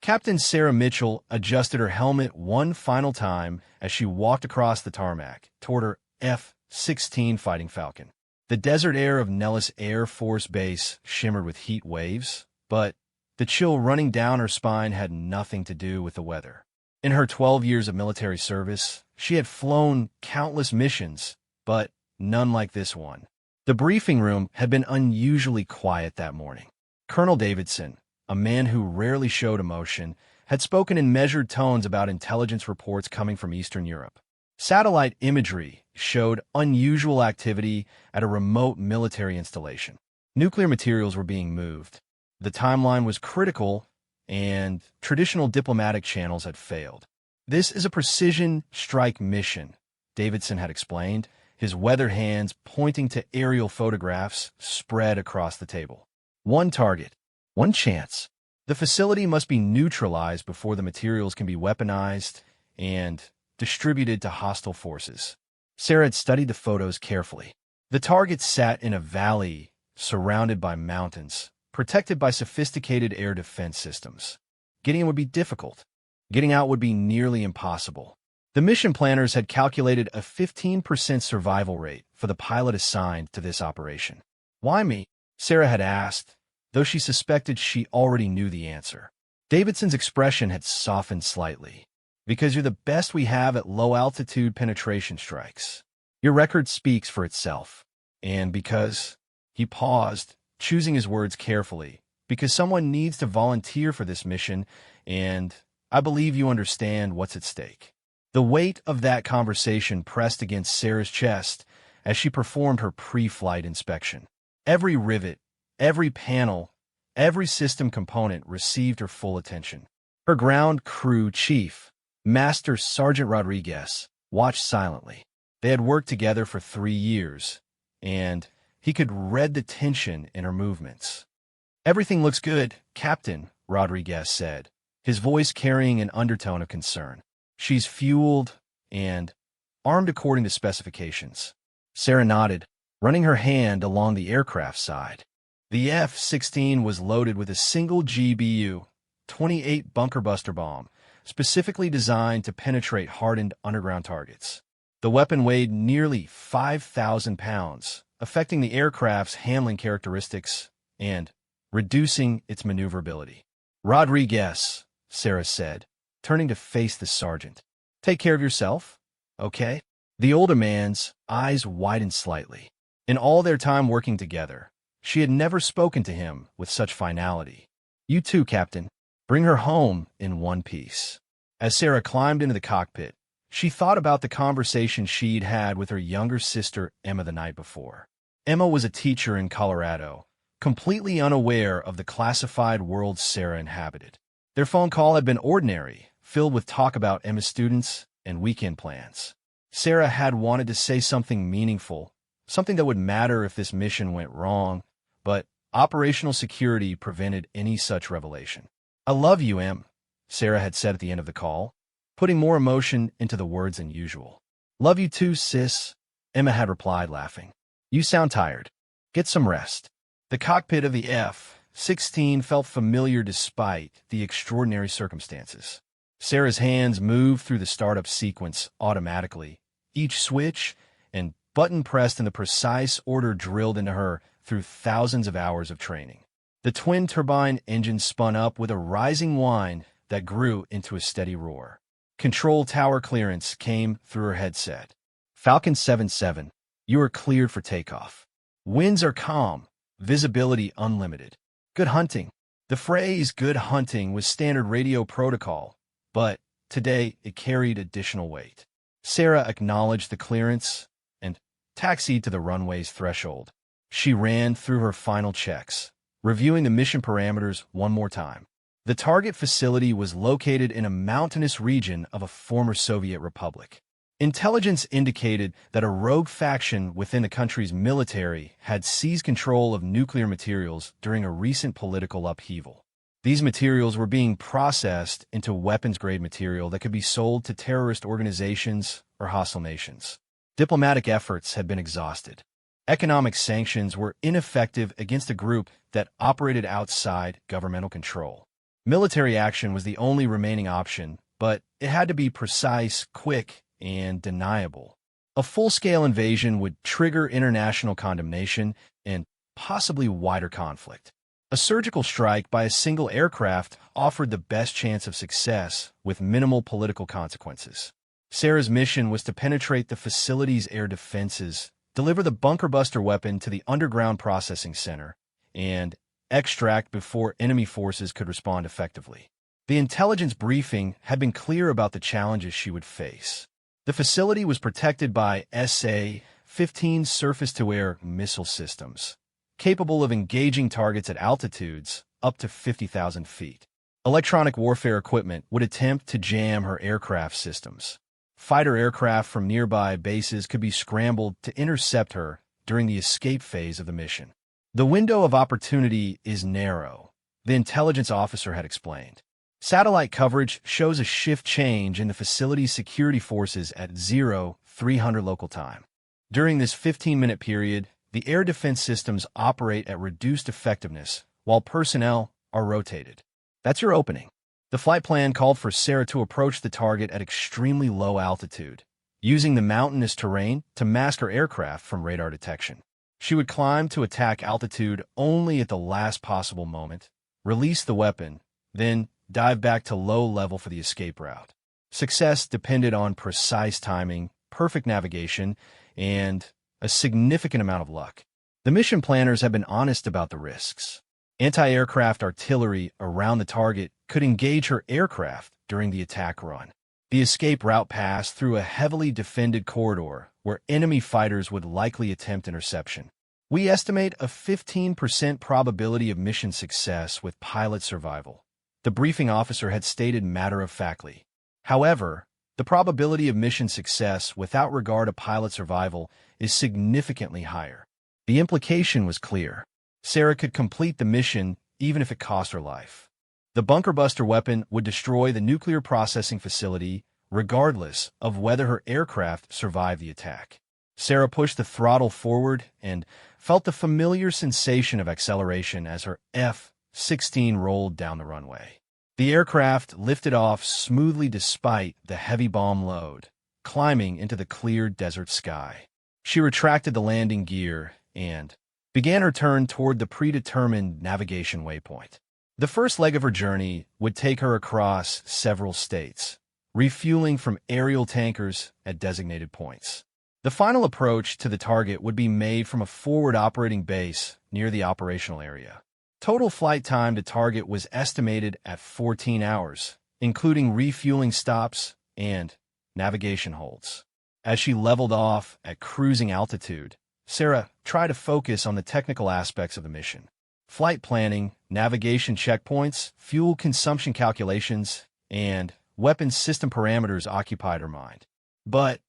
Captain Sarah Mitchell adjusted her helmet one final time as she walked across the tarmac toward her F-16 Fighting Falcon. The desert air of Nellis Air Force Base shimmered with heat waves, but the chill running down her spine had nothing to do with the weather. In her 12 years of military service, she had flown countless missions, but none like this one. The briefing room had been unusually quiet that morning. Colonel Davidson, a man who rarely showed emotion, had spoken in measured tones about intelligence reports coming from Eastern Europe. Satellite imagery showed unusual activity at a remote military installation. Nuclear materials were being moved. The timeline was critical, and traditional diplomatic channels had failed. "This is a precision strike mission," Davidson had explained, his weather hands pointing to aerial photographs spread across the table. "One target, one chance. The facility must be neutralized before the materials can be weaponized and distributed to hostile forces." Sarah had studied the photos carefully. The target sat in a valley surrounded by mountains, protected by sophisticated air defense systems. Getting in would be difficult. Getting out would be nearly impossible. The mission planners had calculated a 15% survival rate for the pilot assigned to this operation. "Why me?" Sarah had asked, though she suspected she already knew the answer. Davidson's expression had softened slightly. "Because you're the best we have at low-altitude penetration strikes. Your record speaks for itself. And because—" He paused, choosing his words carefully. "Because someone needs to volunteer for this mission, and I believe you understand what's at stake." The weight of that conversation pressed against Sarah's chest as she performed her pre-flight inspection. Every rivet, every panel, every system component received her full attention. Her ground crew chief, Master Sergeant Rodriguez, watched silently. They had worked together for 3 years, and he could read the tension in her movements. "Everything looks good, Captain," Rodriguez said, his voice carrying an undertone of concern. "She's fueled and armed according to specifications." Sarah nodded, running her hand along the aircraft side. The F-16 was loaded with a single GBU, 28 bunker buster bomb, specifically designed to penetrate hardened underground targets. The weapon weighed nearly 5,000 pounds, affecting the aircraft's handling characteristics and reducing its maneuverability. "Rodriguez," Sarah said, turning to face the sergeant. "Take care of yourself, okay?" The older man's eyes widened slightly. In all their time working together, she had never spoken to him with such finality. "You too, Captain. Bring her home in one piece." As Sarah climbed into the cockpit, she thought about the conversation she'd had with her younger sister Emma the night before. Emma was a teacher in Colorado, completely unaware of the classified world Sarah inhabited. Their phone call had been ordinary, filled with talk about Emma's students and weekend plans. Sarah had wanted to say something meaningful, something that would matter if this mission went wrong, but operational security prevented any such revelation. "I love you, Em," Sarah had said at the end of the call, putting more emotion into the words than usual. "Love you too, sis," Emma had replied, laughing. "You sound tired. Get some rest." The cockpit of the F-16 felt familiar despite the extraordinary circumstances. Sarah's hands moved through the startup sequence automatically, each switch and button pressed in the precise order drilled into her through thousands of hours of training. The twin-turbine engine spun up with a rising whine that grew into a steady roar. Control tower clearance came through her headset. "Falcon 77, you are cleared for takeoff. Winds are calm, visibility unlimited. Good hunting." The phrase "good hunting" was standard radio protocol, but today it carried additional weight. Sarah acknowledged the clearance and taxied to the runway's threshold. She ran through her final checks, reviewing the mission parameters one more time. The target facility was located in a mountainous region of a former Soviet republic. Intelligence indicated that a rogue faction within the country's military had seized control of nuclear materials during a recent political upheaval. These materials were being processed into weapons-grade material that could be sold to terrorist organizations or hostile nations. Diplomatic efforts had been exhausted. Economic sanctions were ineffective against a group that operated outside governmental control. Military action was the only remaining option, but it had to be precise, quick, and deniable. A full-scale invasion would trigger international condemnation and possibly wider conflict. A surgical strike by a single aircraft offered the best chance of success with minimal political consequences. Sarah's mission was to penetrate the facility's air defenses, deliver the bunker-buster weapon to the underground processing center, and extract before enemy forces could respond effectively. The intelligence briefing had been clear about the challenges she would face. The facility was protected by SA-15 surface-to-air missile systems, capable of engaging targets at altitudes up to 50,000 feet. Electronic warfare equipment would attempt to jam her aircraft systems. Fighter aircraft from nearby bases could be scrambled to intercept her during the escape phase of the mission. The window of opportunity is narrow, the intelligence officer had explained. Satellite coverage shows a shift change in the facility's security forces at 0300 local time. During this 15-minute period, the air defense systems operate at reduced effectiveness while personnel are rotated. That's your opening. The flight plan called for Sarah to approach the target at extremely low altitude, using the mountainous terrain to mask her aircraft from radar detection. She would climb to attack altitude only at the last possible moment, release the weapon, then dive back to low level for the escape route. Success depended on precise timing, perfect navigation, and a significant amount of luck. The mission planners have been honest about the risks. Anti-aircraft artillery around the target could engage her aircraft during the attack run. The escape route passed through a heavily defended corridor where enemy fighters would likely attempt interception. We estimate a 15% probability of mission success with pilot survival, the briefing officer had stated matter-of-factly. However, the probability of mission success without regard to pilot survival is significantly higher. The implication was clear. Sarah could complete the mission even if it cost her life. The bunker-buster weapon would destroy the nuclear processing facility regardless of whether her aircraft survived the attack. Sarah pushed the throttle forward and felt the familiar sensation of acceleration as her F-16 rolled down the runway. The aircraft lifted off smoothly despite the heavy bomb load, climbing into the clear desert sky. She retracted the landing gear and began her turn toward the predetermined navigation waypoint. The first leg of her journey would take her across several states, refueling from aerial tankers at designated points. The final approach to the target would be made from a forward operating base near the operational area. Total flight time to target was estimated at 14 hours, including refueling stops and navigation holds. As she leveled off at cruising altitude, Sarah tried to focus on the technical aspects of the mission. Flight planning, navigation checkpoints, fuel consumption calculations, and weapons system parameters occupied her mind. But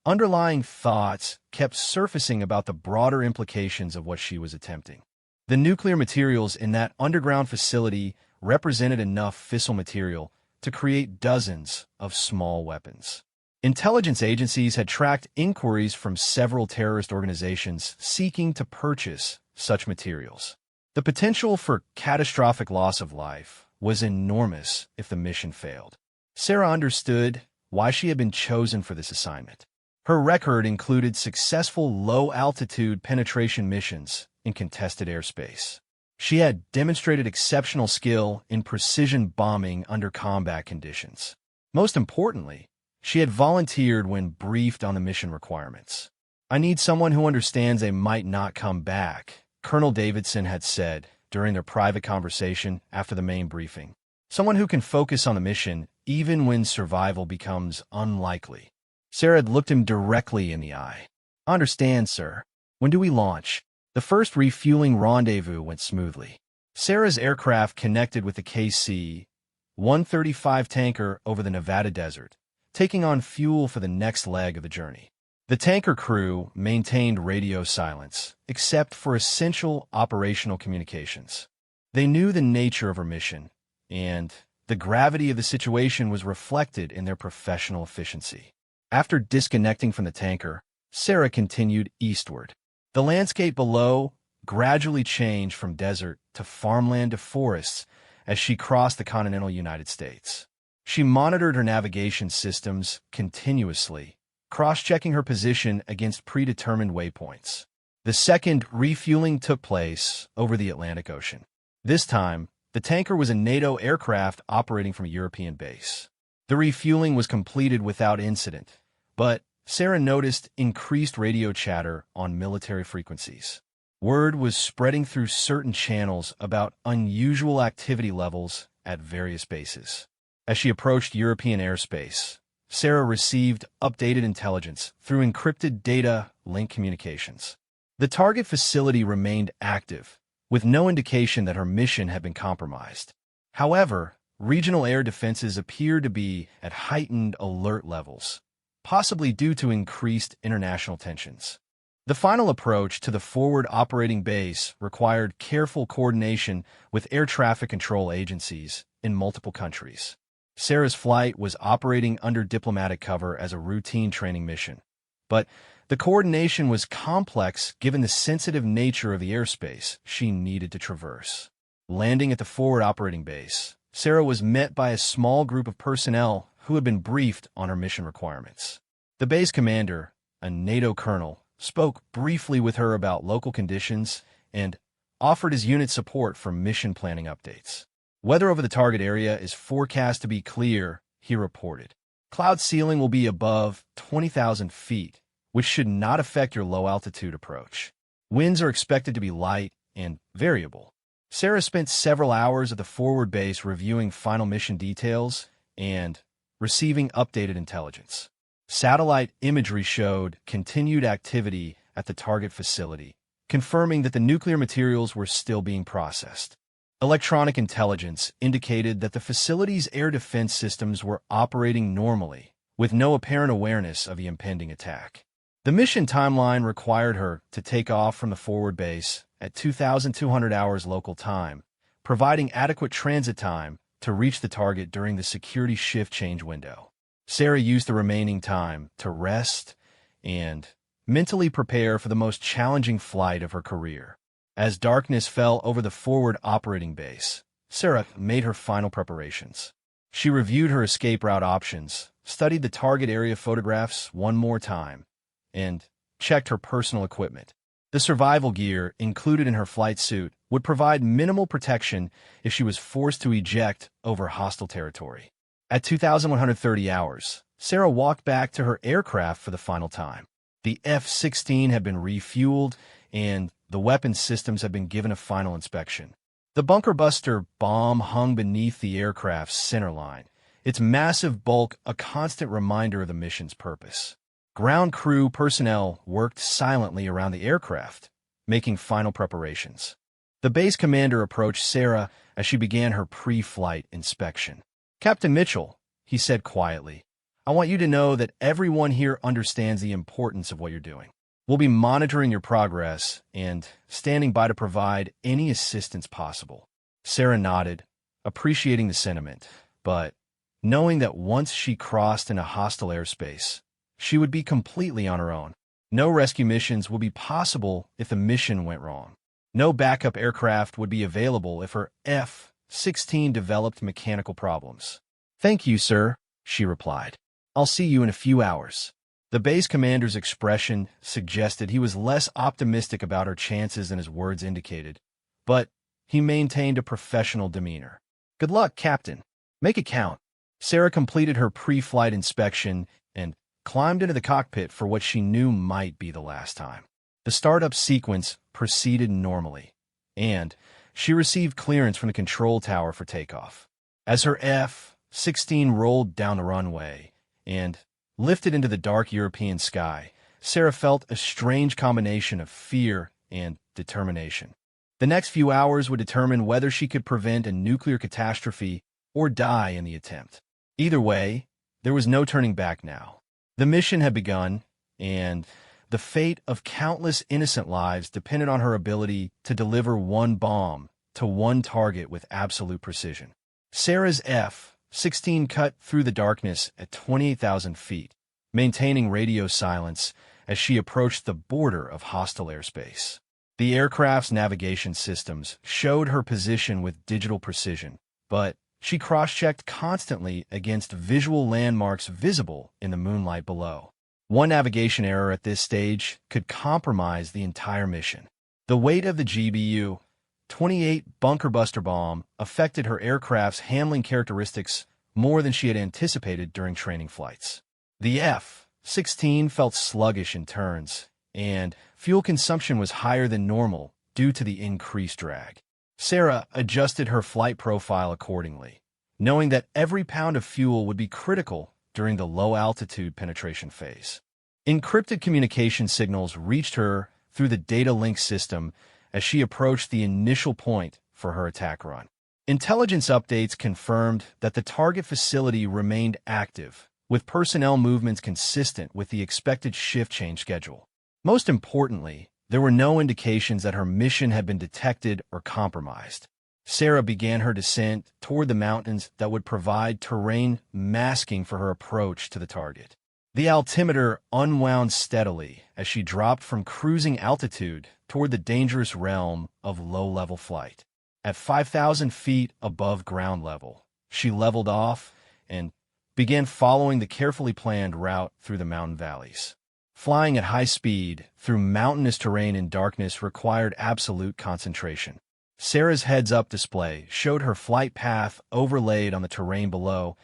underlying thoughts kept surfacing about the broader implications of what she was attempting. The nuclear materials in that underground facility represented enough fissile material to create dozens of small weapons. Intelligence agencies had tracked inquiries from several terrorist organizations seeking to purchase such materials. The potential for catastrophic loss of life was enormous if the mission failed. Sarah understood why she had been chosen for this assignment. Her record included successful low-altitude penetration missions in contested airspace. She had demonstrated exceptional skill in precision bombing under combat conditions. Most importantly, she had volunteered when briefed on the mission requirements. "I need someone who understands they might not come back," Colonel Davidson had said during their private conversation after the main briefing. "Someone who can focus on the mission even when survival becomes unlikely." Sarah had looked him directly in the eye. "I understand, sir. When do we launch?" The first refueling rendezvous went smoothly. Sarah's aircraft connected with the KC-135 tanker over the Nevada desert, taking on fuel for the next leg of the journey. The tanker crew maintained radio silence, except for essential operational communications. They knew the nature of her mission, and the gravity of the situation was reflected in their professional efficiency. After disconnecting from the tanker, Sarah continued eastward. The landscape below gradually changed from desert to farmland to forests as she crossed the continental United States. She monitored her navigation systems continuously, cross-checking her position against predetermined waypoints. The second refueling took place over the Atlantic Ocean. This time, the tanker was a NATO aircraft operating from a European base. The refueling was completed without incident, but Sarah noticed increased radio chatter on military frequencies. Word was spreading through certain channels about unusual activity levels at various bases. As she approached European airspace, Sarah received updated intelligence through encrypted data link communications. The target facility remained active, with no indication that her mission had been compromised. However, regional air defenses appeared to be at heightened alert levels, possibly due to increased international tensions. The final approach to the forward operating base required careful coordination with air traffic control agencies in multiple countries. Sarah's flight was operating under diplomatic cover as a routine training mission, but the coordination was complex given the sensitive nature of the airspace she needed to traverse. Landing at the forward operating base, Sarah was met by a small group of personnel who had been briefed on her mission requirements. The base commander, a NATO colonel, spoke briefly with her about local conditions and offered his unit support for mission planning updates. Weather over the target area is forecast to be clear, he reported. Cloud ceiling will be above 20,000 feet, which should not affect your low-altitude approach. Winds are expected to be light and variable. Sarah spent several hours at the forward base reviewing final mission details and receiving updated intelligence. Satellite imagery showed continued activity at the target facility, confirming that the nuclear materials were still being processed. Electronic intelligence indicated that the facility's air defense systems were operating normally, with no apparent awareness of the impending attack. The mission timeline required her to take off from the forward base at 2,200 hours local time, providing adequate transit time to reach the target during the security shift change window. Sarah used the remaining time to rest and mentally prepare for the most challenging flight of her career. As darkness fell over the forward operating base, Sarah made her final preparations. She reviewed her escape route options, studied the target area photographs one more time, and checked her personal equipment. The survival gear included in her flight suit would provide minimal protection if she was forced to eject over hostile territory. At 2,130 hours, Sarah walked back to her aircraft for the final time. The F-16 had been refueled, and the weapons systems had been given a final inspection. The bunker buster bomb hung beneath the aircraft's centerline, its massive bulk a constant reminder of the mission's purpose. Ground crew personnel worked silently around the aircraft, making final preparations. The base commander approached Sarah as she began her pre-flight inspection. "Captain Mitchell," he said quietly, "I want you to know that everyone here understands the importance of what you're doing. We'll be monitoring your progress and standing by to provide any assistance possible." Sarah nodded, appreciating the sentiment, but knowing that once she crossed into hostile airspace, she would be completely on her own. No rescue missions would be possible if the mission went wrong. No backup aircraft would be available if her F-16 developed mechanical problems. "Thank you, sir," she replied. "I'll see you in a few hours." The base commander's expression suggested he was less optimistic about her chances than his words indicated, but he maintained a professional demeanor. "Good luck, Captain. Make it count." Sarah completed her pre-flight inspection and climbed into the cockpit for what she knew might be the last time. The startup sequence proceeded normally, and she received clearance from the control tower for takeoff. As her F-16 rolled down the runway and lifted into the dark European sky, Sarah felt a strange combination of fear and determination. The next few hours would determine whether she could prevent a nuclear catastrophe or die in the attempt. Either way, there was no turning back now. The mission had begun, and the fate of countless innocent lives depended on her ability to deliver one bomb to one target with absolute precision. Sarah's F-16 cut through the darkness at 28,000 feet, maintaining radio silence as she approached the border of hostile airspace. The aircraft's navigation systems showed her position with digital precision, but she cross-checked constantly against visual landmarks visible in the moonlight below. One navigation error at this stage could compromise the entire mission. The weight of the GBU-28 bunker buster bomb affected her aircraft's handling characteristics more than she had anticipated during training flights. The F-16 felt sluggish in turns, and fuel consumption was higher than normal due to the increased drag. Sarah adjusted her flight profile accordingly, knowing that every pound of fuel would be critical during the low-altitude penetration phase. Encrypted communication signals reached her through the data link system as she approached the initial point for her attack run. Intelligence updates confirmed that the target facility remained active, with personnel movements consistent with the expected shift change schedule. Most importantly, there were no indications that her mission had been detected or compromised. Sarah began her descent toward the mountains that would provide terrain masking for her approach to the target. The altimeter unwound steadily as she dropped from cruising altitude toward the dangerous realm of low-level flight. At 5,000 feet above ground level, she leveled off and began following the carefully planned route through the mountain valleys. Flying at high speed through mountainous terrain in darkness required absolute concentration. Sarah's heads-up display showed her flight path overlaid on the terrain below,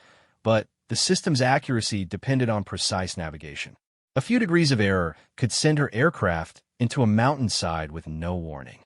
but the system's accuracy depended on precise navigation. A few degrees of error could send her aircraft into a mountainside with no warning.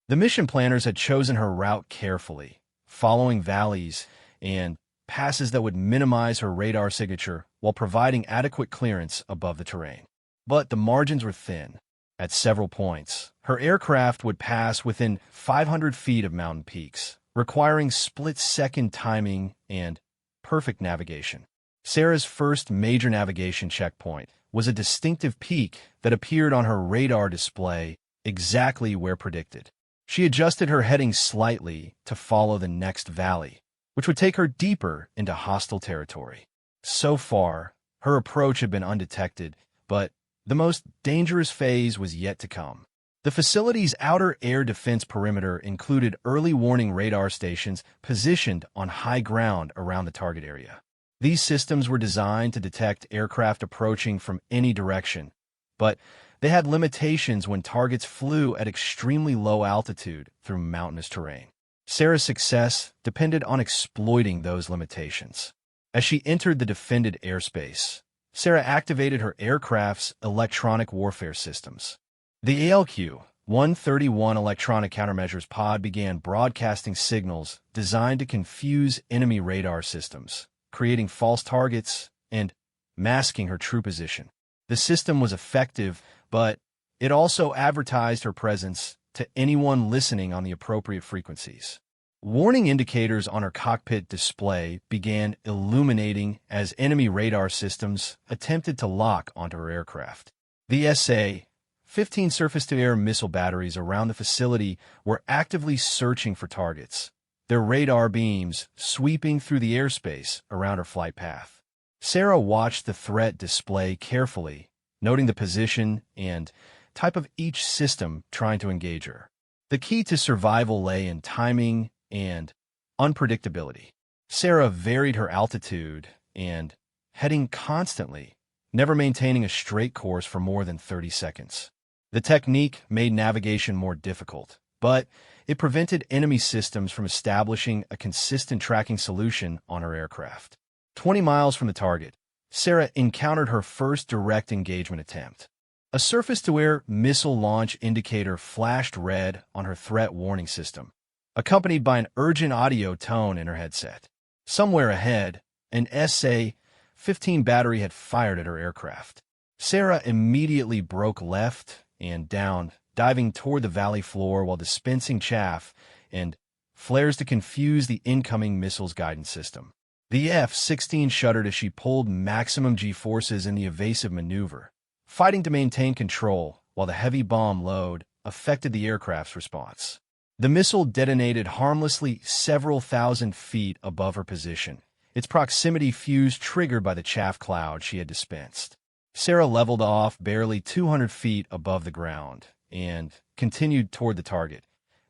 The mission planners had chosen her route carefully, following valleys and passes that would minimize her radar signature while providing adequate clearance above the terrain. But the margins were thin. At several points, her aircraft would pass within 500 feet of mountain peaks, requiring split-second timing and perfect navigation. Sarah's first major navigation checkpoint was a distinctive peak that appeared on her radar display exactly where predicted. She adjusted her heading slightly to follow the next valley, which would take her deeper into hostile territory. So far, her approach had been undetected, but the most dangerous phase was yet to come. The facility's outer air defense perimeter included early warning radar stations positioned on high ground around the target area. These systems were designed to detect aircraft approaching from any direction, but they had limitations when targets flew at extremely low altitude through mountainous terrain. Sarah's success depended on exploiting those limitations. As she entered the defended airspace, Sarah activated her aircraft's electronic warfare systems. The ALQ-131 electronic countermeasures pod began broadcasting signals designed to confuse enemy radar systems, creating false targets and masking her true position. The system was effective, but it also advertised her presence to anyone listening on the appropriate frequencies. Warning indicators on her cockpit display began illuminating as enemy radar systems attempted to lock onto her aircraft. The SA-15 surface-to-air missile batteries around the facility were actively searching for targets, their radar beams sweeping through the airspace around her flight path. Sarah watched the threat display carefully, noting the position and type of each system trying to engage her. The key to survival lay in timing and unpredictability. Sarah varied her altitude and heading constantly, never maintaining a straight course for more than 30 seconds. The technique made navigation more difficult, but it prevented enemy systems from establishing a consistent tracking solution on her aircraft. 20 miles from the target, Sarah encountered her first direct engagement attempt. A surface-to-air missile launch indicator flashed red on her threat warning system, accompanied by an urgent audio tone in her headset. Somewhere ahead, an SA-15 battery had fired at her aircraft. Sarah immediately broke left and down, diving toward the valley floor while dispensing chaff and flares to confuse the incoming missile's guidance system. The F-16 shuddered as she pulled maximum G-forces in the evasive maneuver, fighting to maintain control while the heavy bomb load affected the aircraft's response. The missile detonated harmlessly several thousand feet above her position, its proximity fuse triggered by the chaff cloud she had dispensed. Sarah leveled off barely 200 feet above the ground and continued toward the target,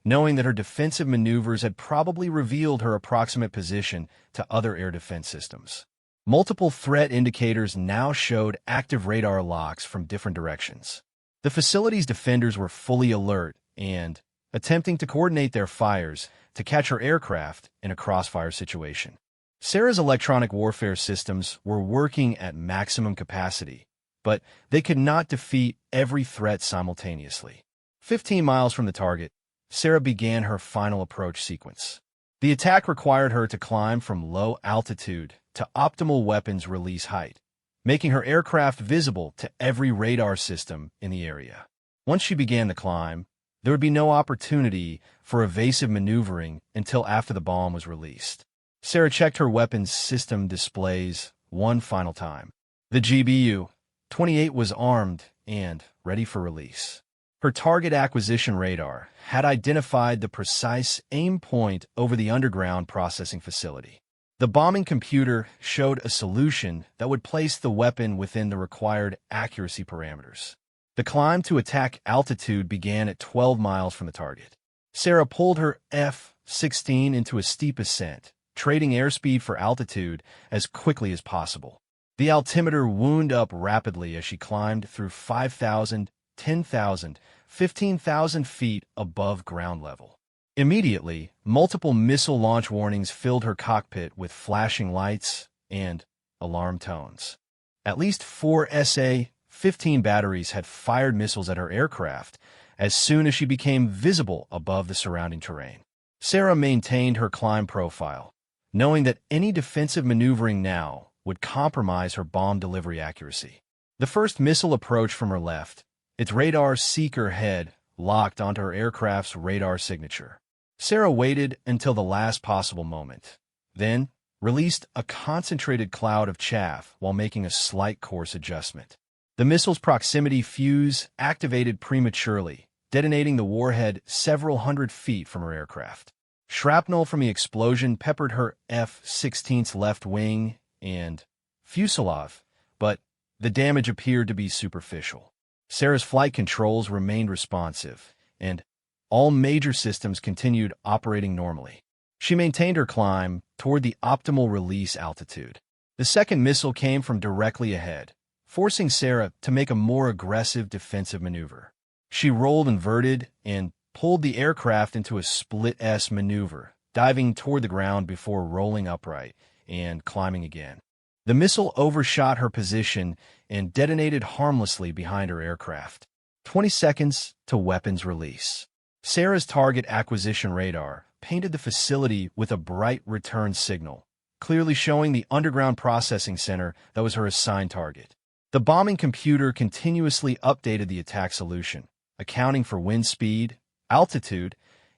knowing that her defensive maneuvers had probably revealed her approximate position to other air defense systems. Multiple threat indicators now showed active radar locks from different directions. The facility's defenders were fully alert and attempting to coordinate their fires to catch her aircraft in a crossfire situation. Sarah's electronic warfare systems were working at maximum capacity, but they could not defeat every threat simultaneously. 15 miles from the target, Sarah began her final approach sequence. The attack required her to climb from low altitude to optimal weapons release height, making her aircraft visible to every radar system in the area. Once she began the climb, there would be no opportunity for evasive maneuvering until after the bomb was released. Sarah checked her weapons system displays one final time. The GBU-28 was armed and ready for release. Her target acquisition radar had identified the precise aim point over the underground processing facility. The bombing computer showed a solution that would place the weapon within the required accuracy parameters. The climb to attack altitude began at 12 miles from the target. Sarah pulled her F-16 into a steep ascent, trading airspeed for altitude as quickly as possible. The altimeter wound up rapidly as she climbed through 5,000, 10,000, 15,000 feet above ground level. Immediately, multiple missile launch warnings filled her cockpit with flashing lights and alarm tones. At least 4 SA-15 batteries had fired missiles at her aircraft as soon as she became visible above the surrounding terrain. Sarah maintained her climb profile, knowing that any defensive maneuvering now would compromise her bomb delivery accuracy. The first missile approached from her left, its radar seeker head locked onto her aircraft's radar signature. Sarah waited until the last possible moment, then released a concentrated cloud of chaff while making a slight course adjustment. The missile's proximity fuse activated prematurely, detonating the warhead several hundred feet from her aircraft. Shrapnel from the explosion peppered her F-16's left wing and fuselage, but the damage appeared to be superficial. Sarah's flight controls remained responsive, and all major systems continued operating normally. She maintained her climb toward the optimal release altitude. The second missile came from directly ahead, forcing Sarah to make a more aggressive defensive maneuver. She rolled inverted and pulled the aircraft into a split S maneuver, diving toward the ground before rolling upright and climbing again. The missile overshot her position and detonated harmlessly behind her aircraft. 20 seconds to weapons release. Sarah's target acquisition radar painted the facility with a bright return signal, clearly showing the underground processing center that was her assigned target. The bombing computer continuously updated the attack solution, accounting for wind speed, altitude,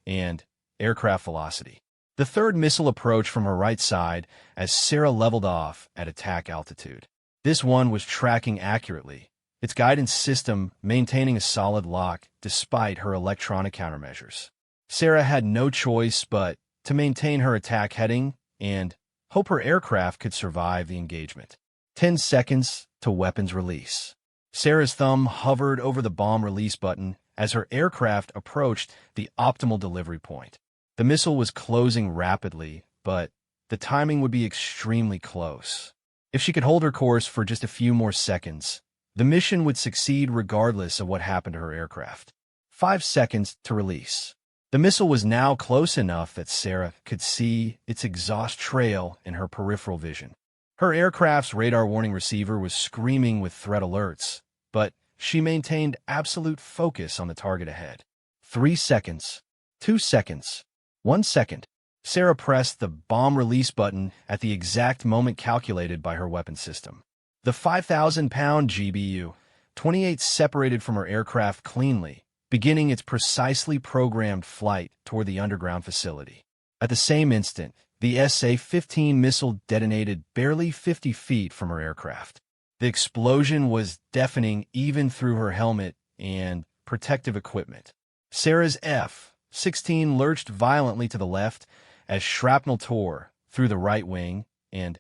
and aircraft velocity. The third missile approached from her right side as Sarah leveled off at attack altitude. This one was tracking accurately, its guidance system maintaining a solid lock despite her electronic countermeasures. Sarah had no choice but to maintain her attack heading and hope her aircraft could survive the engagement. 10 seconds to weapons release. Sarah's thumb hovered over the bomb release button as her aircraft approached the optimal delivery point. The missile was closing rapidly, but the timing would be extremely close. If she could hold her course for just a few more seconds, the mission would succeed regardless of what happened to her aircraft. 5 seconds to release. The missile was now close enough that Sarah could see its exhaust trail in her peripheral vision. Her aircraft's radar warning receiver was screaming with threat alerts, but she maintained absolute focus on the target ahead. 3 seconds, 2 seconds, 1 second. Sarah pressed the bomb release button at the exact moment calculated by her weapon system. The 5,000-pound GBU-28 separated from her aircraft cleanly, beginning its precisely programmed flight toward the underground facility. At the same instant, the SA-15 missile detonated barely 50 feet from her aircraft. The explosion was deafening even through her helmet and protective equipment. Sarah's F-16 lurched violently to the left as shrapnel tore through the right wing and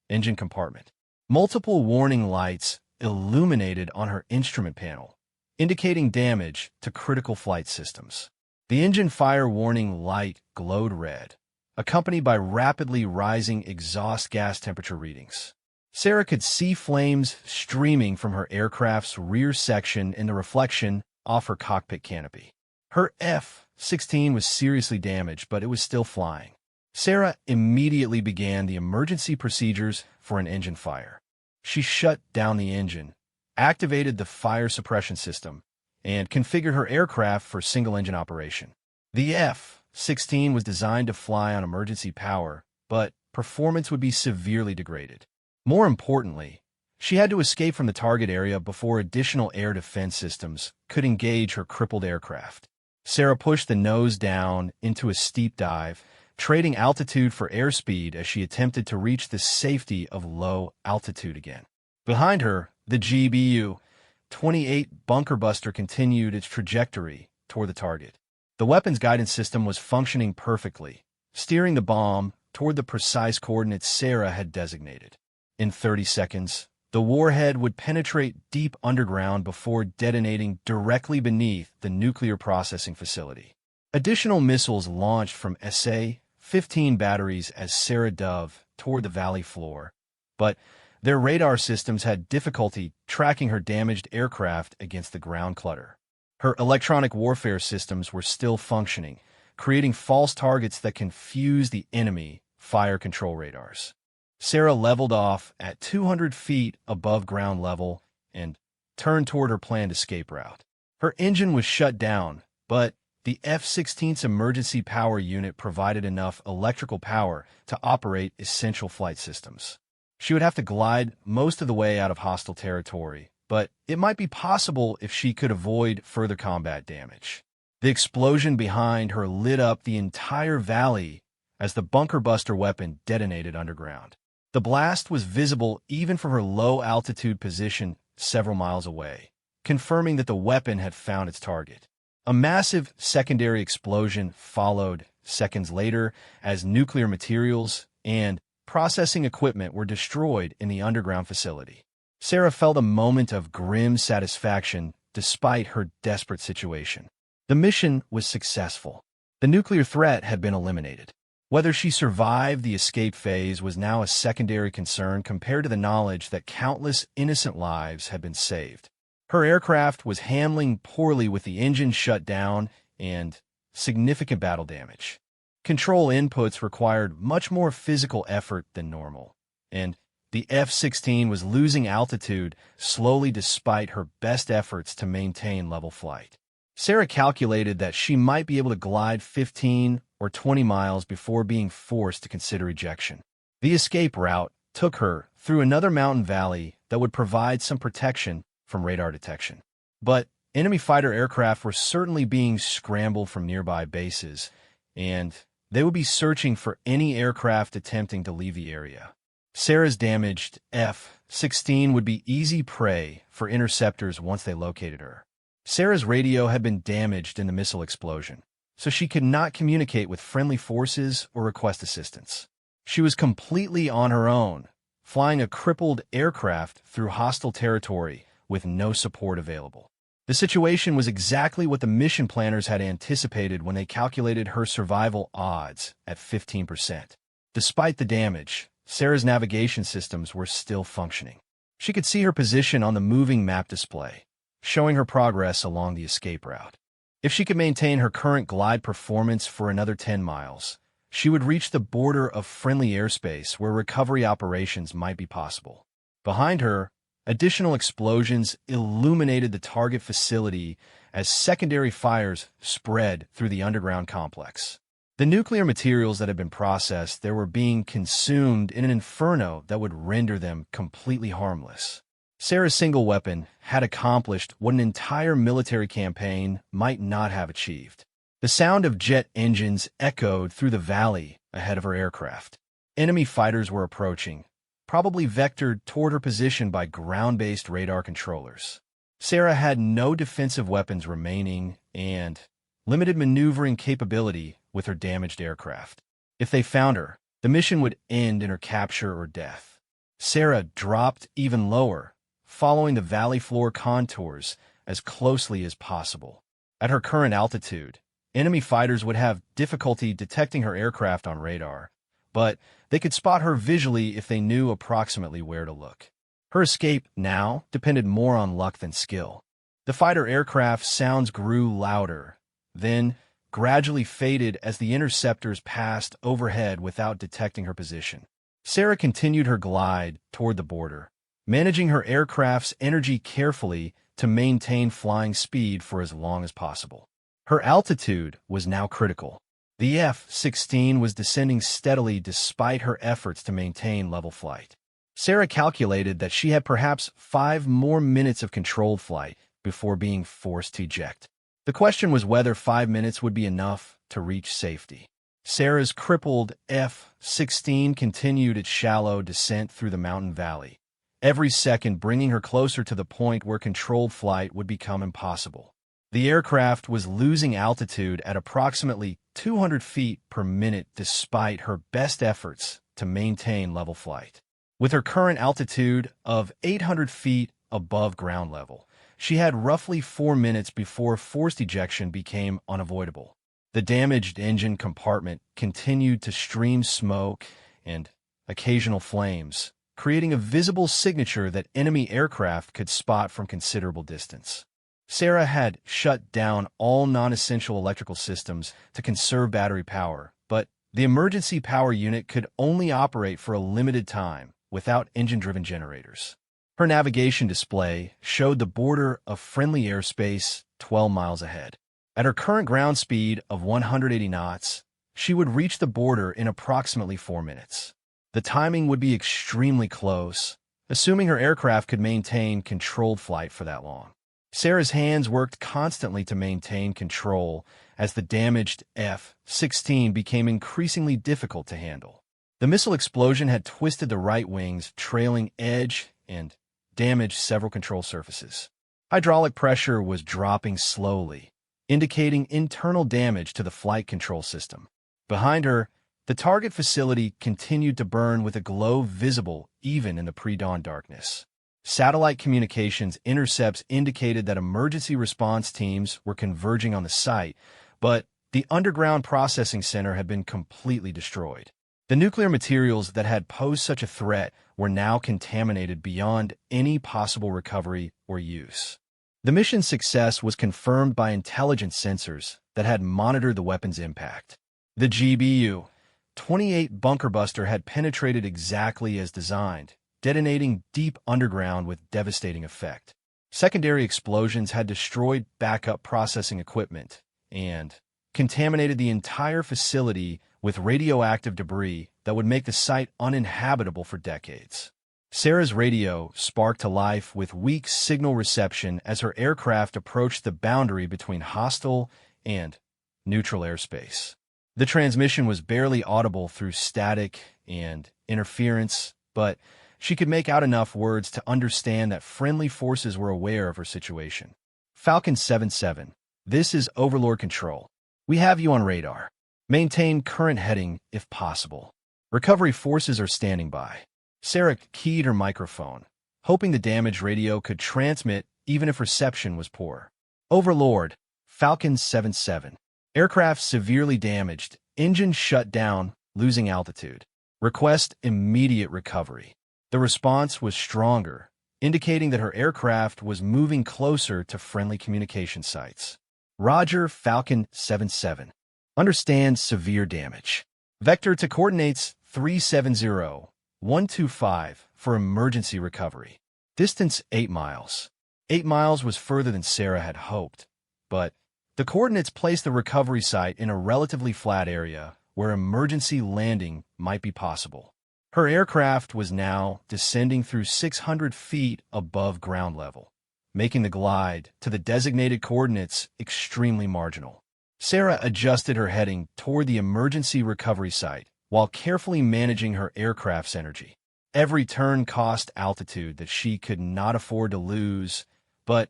engine compartment. Multiple warning lights illuminated on her instrument panel, indicating damage to critical flight systems. The engine fire warning light glowed red, accompanied by rapidly rising exhaust gas temperature readings. Sarah could see flames streaming from her aircraft's rear section in the reflection off her cockpit canopy. Her F-16 was seriously damaged, but it was still flying. Sarah immediately began the emergency procedures for an engine fire. She shut down the engine, activated the fire suppression system, and configured her aircraft for single-engine operation. The F-16 was designed to fly on emergency power, but performance would be severely degraded. More importantly, she had to escape from the target area before additional air defense systems could engage her crippled aircraft. Sarah pushed the nose down into a steep dive, trading altitude for airspeed as she attempted to reach the safety of low altitude again. Behind her, the GBU-28 bunker buster continued its trajectory toward the target. The weapon's guidance system was functioning perfectly, steering the bomb toward the precise coordinates Sarah had designated. In 30 seconds, the warhead would penetrate deep underground before detonating directly beneath the nuclear processing facility. Additional missiles launched from SA-15 batteries as Sarah dove toward the valley floor, but their radar systems had difficulty tracking her damaged aircraft against the ground clutter. Her electronic warfare systems were still functioning, creating false targets that confused the enemy fire control radars. Sarah leveled off at 200 feet above ground level and turned toward her planned escape route. Her engine was shut down, but the F-16's emergency power unit provided enough electrical power to operate essential flight systems. She would have to glide most of the way out of hostile territory, but it might be possible if she could avoid further combat damage. The explosion behind her lit up the entire valley as the bunker buster weapon detonated underground. The blast was visible even from her low-altitude position several miles away, confirming that the weapon had found its target. A massive secondary explosion followed seconds later as nuclear materials and processing equipment were destroyed in the underground facility. Sarah felt a moment of grim satisfaction despite her desperate situation. The mission was successful. The nuclear threat had been eliminated. Whether she survived the escape phase was now a secondary concern compared to the knowledge that countless innocent lives had been saved. Her aircraft was handling poorly with the engine shut down and significant battle damage. Control inputs required much more physical effort than normal, and the F-16 was losing altitude slowly despite her best efforts to maintain level flight. Sarah calculated that she might be able to glide 15 or 20 miles before being forced to consider ejection. The escape route took her through another mountain valley that would provide some protection from radar detection. But enemy fighter aircraft were certainly being scrambled from nearby bases, and they would be searching for any aircraft attempting to leave the area. Sarah's damaged F-16 would be easy prey for interceptors once they located her. Sarah's radio had been damaged in the missile explosion, so she could not communicate with friendly forces or request assistance. She was completely on her own, flying a crippled aircraft through hostile territory with no support available. The situation was exactly what the mission planners had anticipated when they calculated her survival odds at 15%. Despite the damage, Sarah's navigation systems were still functioning. She could see her position on the moving map display, showing her progress along the escape route. If she could maintain her current glide performance for another 10 miles, she would reach the border of friendly airspace where recovery operations might be possible. Behind her, additional explosions illuminated the target facility as secondary fires spread through the underground complex. The nuclear materials that had been processed there were being consumed in an inferno that would render them completely harmless. Sarah's single weapon had accomplished what an entire military campaign might not have achieved. The sound of jet engines echoed through the valley ahead of her aircraft. Enemy fighters were approaching, probably vectored toward her position by ground-based radar controllers. Sarah had no defensive weapons remaining and limited maneuvering capability with her damaged aircraft. If they found her, the mission would end in her capture or death. Sarah dropped even lower, following the valley floor contours as closely as possible. At her current altitude, Enemy fighters would have difficulty detecting her aircraft on radar, but they could spot her visually if they knew approximately where to look. Her escape now depended more on luck than skill. The fighter aircraft sounds grew louder, then gradually faded as the interceptors passed overhead without detecting her position. Sarah continued her glide toward the border, managing her aircraft's energy carefully to maintain flying speed for as long as possible. Her altitude was now critical. The F-16 was descending steadily despite her efforts to maintain level flight. Sarah calculated that she had perhaps 5 more minutes of controlled flight before being forced to eject. The question was whether 5 minutes would be enough to reach safety. Sarah's crippled F-16 continued its shallow descent through the mountain valley, every second bringing her closer to the point where controlled flight would become impossible. The aircraft was losing altitude at approximately 200 feet per minute despite her best efforts to maintain level flight. With her current altitude of 800 feet above ground level, she had roughly 4 minutes before forced ejection became unavoidable. The damaged engine compartment continued to stream smoke and occasional flames, creating a visible signature that enemy aircraft could spot from considerable distance. Sarah had shut down all non-essential electrical systems to conserve battery power, but the emergency power unit could only operate for a limited time without engine-driven generators. Her navigation display showed the border of friendly airspace 12 miles ahead. At her current ground speed of 180 knots, she would reach the border in approximately 4 minutes. The timing would be extremely close, assuming her aircraft could maintain controlled flight for that long. Sarah's hands worked constantly to maintain control as the damaged F-16 became increasingly difficult to handle. The missile explosion had twisted the right wing's trailing edge and damaged several control surfaces. Hydraulic pressure was dropping slowly, indicating internal damage to the flight control system. Behind her, the target facility continued to burn with a glow visible even in the pre-dawn darkness. Satellite communications intercepts indicated that emergency response teams were converging on the site, but the underground processing center had been completely destroyed. The nuclear materials that had posed such a threat were now contaminated beyond any possible recovery or use. The mission's success was confirmed by intelligence sensors that had monitored the weapon's impact. The GBU-28 bunker buster had penetrated exactly as designed, detonating deep underground with devastating effect. Secondary explosions had destroyed backup processing equipment and contaminated the entire facility with radioactive debris that would make the site uninhabitable for decades. Sarah's radio sparked to life with weak signal reception as her aircraft approached the boundary between hostile and neutral airspace. The transmission was barely audible through static and interference, but she could make out enough words to understand that friendly forces were aware of her situation. Falcon 77, this is Overlord Control. We have you on radar. Maintain current heading if possible. Recovery forces are standing by. Sarah keyed her microphone, hoping the damaged radio could transmit even if reception was poor. Overlord, Falcon 77. Aircraft severely damaged, engine shut down, losing altitude. Request immediate recovery. The response was stronger, indicating that her aircraft was moving closer to friendly communication sites. Roger, Falcon 77. Understand severe damage. Vector to coordinates 370-125 for emergency recovery. Distance 8 miles. 8 miles was further than Sarah had hoped, but the coordinates placed the recovery site in a relatively flat area where emergency landing might be possible. Her aircraft was now descending through 600 feet above ground level, making the glide to the designated coordinates extremely marginal. Sarah adjusted her heading toward the emergency recovery site while carefully managing her aircraft's energy. Every turn cost altitude that she could not afford to lose, but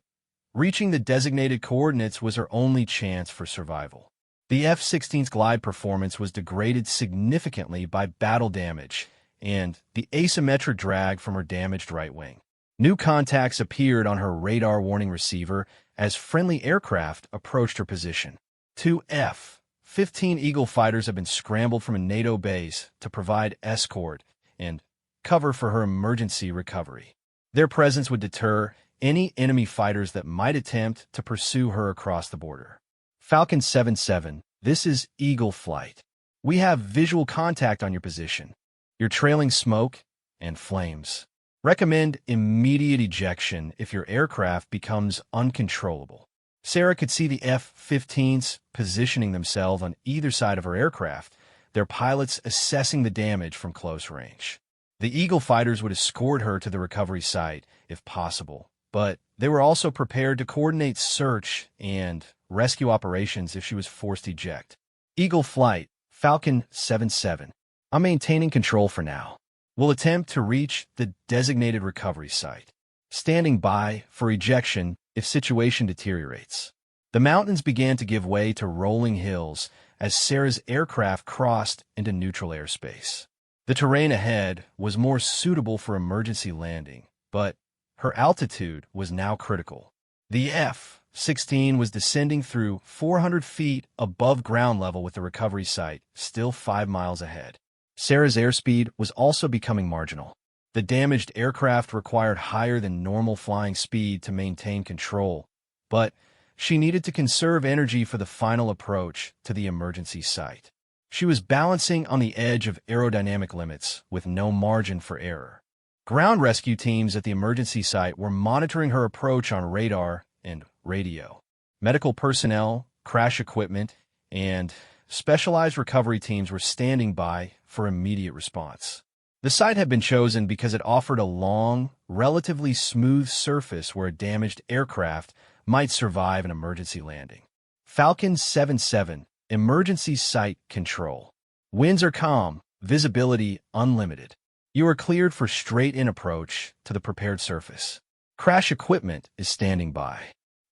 reaching the designated coordinates was her only chance for survival. The F-16's glide performance was degraded significantly by battle damage and the asymmetric drag from her damaged right wing. New contacts appeared on her radar warning receiver as friendly aircraft approached her position. Two F-15 Eagle fighters have been scrambled from a NATO base to provide escort and cover for her emergency recovery. Their presence would deter any enemy fighters that might attempt to pursue her across the border. Falcon 7-7, this is Eagle Flight. We have visual contact on your position. You're trailing smoke and flames. Recommend immediate ejection if your aircraft becomes uncontrollable. Sarah could see the F-15s positioning themselves on either side of her aircraft, their pilots assessing the damage from close range. The Eagle fighters would escort her to the recovery site, if possible, but they were also prepared to coordinate search and rescue operations if she was forced to eject. Eagle Flight, Falcon 7-7. I'm maintaining control for now. We'll attempt to reach the designated recovery site. Standing by for ejection if situation deteriorates. The mountains began to give way to rolling hills as Sarah's aircraft crossed into neutral airspace. The terrain ahead was more suitable for emergency landing, but her altitude was now critical. The F-16 was descending through 400 feet above ground level with the recovery site still 5 miles ahead. Sarah's airspeed was also becoming marginal. The damaged aircraft required higher than normal flying speed to maintain control, but she needed to conserve energy for the final approach to the emergency site. She was balancing on the edge of aerodynamic limits with no margin for error. Ground rescue teams at the emergency site were monitoring her approach on radar and radio. Medical personnel, crash equipment, and specialized recovery teams were standing by for immediate response. The site had been chosen because it offered a long, relatively smooth surface where a damaged aircraft might survive an emergency landing. Falcon 7-7, Emergency Site Control. Winds are calm, visibility unlimited. You are cleared for straight-in approach to the prepared surface. Crash equipment is standing by.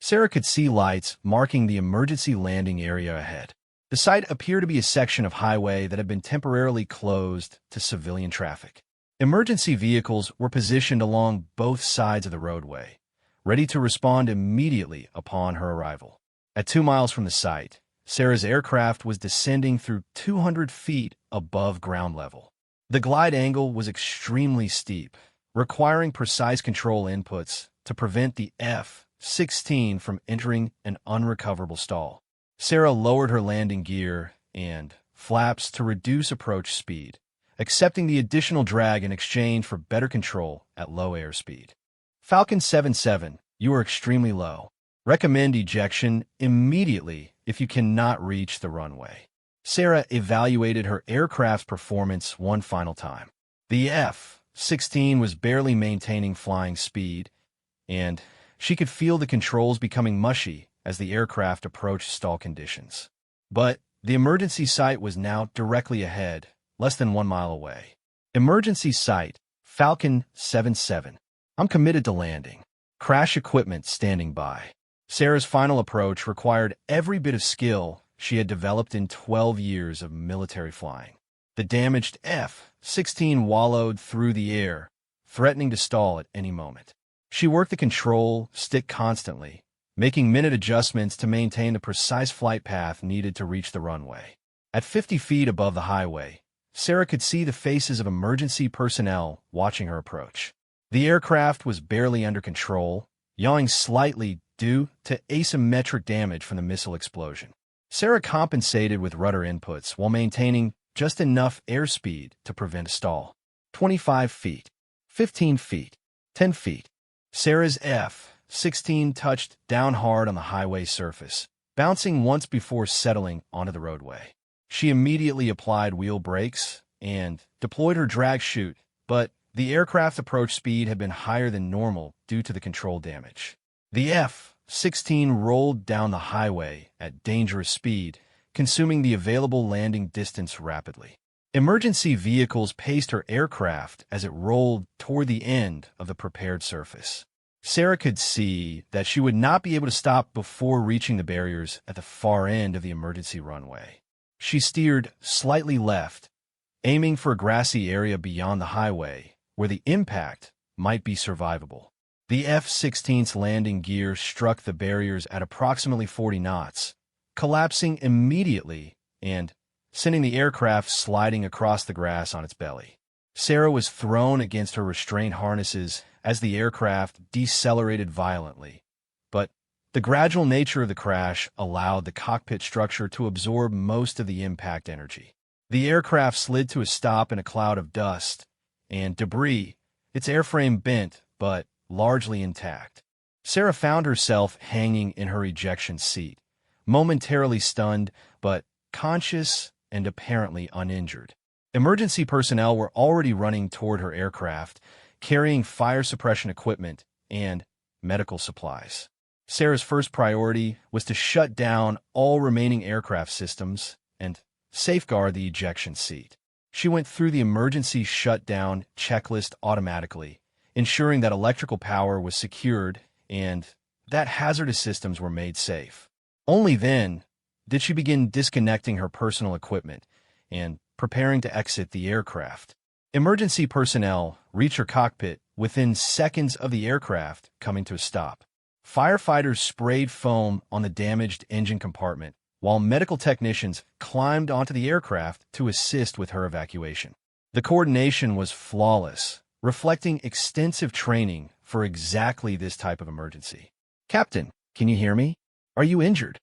Sarah could see lights marking the emergency landing area ahead. The site appeared to be a section of highway that had been temporarily closed to civilian traffic. Emergency vehicles were positioned along both sides of the roadway, ready to respond immediately upon her arrival. At 2 miles from the site, Sarah's aircraft was descending through 200 feet above ground level. The glide angle was extremely steep, requiring precise control inputs to prevent the F-16 from entering an unrecoverable stall. Sarah lowered her landing gear and flaps to reduce approach speed, accepting the additional drag in exchange for better control at low airspeed. Falcon 7-7, you are extremely low. Recommend ejection immediately if you cannot reach the runway. Sarah evaluated her aircraft's performance one final time. The F-16 was barely maintaining flying speed, and she could feel the controls becoming mushy as the aircraft approached stall conditions. But the emergency site was now directly ahead, less than 1 mile away. Emergency site, Falcon 7-7. I'm committed to landing. Crash equipment standing by. Sarah's final approach required every bit of skill she had developed in 12 years of military flying. The damaged F-16 wallowed through the air, threatening to stall at any moment. She worked the control stick constantly, making minute adjustments to maintain the precise flight path needed to reach the runway. At 50 feet above the highway, Sarah could see the faces of emergency personnel watching her approach. The aircraft was barely under control, yawing slightly due to asymmetric damage from the missile explosion. Sarah compensated with rudder inputs while maintaining just enough airspeed to prevent a stall. 25 feet, 15 feet, 10 feet. Sarah's F-16 touched down hard on the highway surface, bouncing once before settling onto the roadway. She immediately applied wheel brakes and deployed her drag chute, but the aircraft approach speed had been higher than normal due to the control damage. The F-16 rolled down the highway at dangerous speed, consuming the available landing distance rapidly. Emergency vehicles paced her aircraft as it rolled toward the end of the prepared surface. Sarah could see that she would not be able to stop before reaching the barriers at the far end of the emergency runway. She steered slightly left, aiming for a grassy area beyond the highway, where the impact might be survivable. The F-16's landing gear struck the barriers at approximately 40 knots, collapsing immediately and sending the aircraft sliding across the grass on its belly. Sarah was thrown against her restraint harnesses as the aircraft decelerated violently, but the gradual nature of the crash allowed the cockpit structure to absorb most of the impact energy. The aircraft slid to a stop in a cloud of dust and debris, its airframe bent but largely intact. Sarah found herself hanging in her ejection seat, momentarily stunned but conscious and apparently uninjured. Emergency personnel were already running toward her aircraft, carrying fire suppression equipment and medical supplies. Sarah's first priority was to shut down all remaining aircraft systems and safeguard the ejection seat. She went through the emergency shutdown checklist automatically, ensuring that electrical power was secured and that hazardous systems were made safe. Only then did she begin disconnecting her personal equipment and preparing to exit the aircraft. Emergency personnel reached her cockpit within seconds of the aircraft coming to a stop. Firefighters sprayed foam on the damaged engine compartment, while medical technicians climbed onto the aircraft to assist with her evacuation. The coordination was flawless, reflecting extensive training for exactly this type of emergency. "Captain, can you hear me? Are you injured?"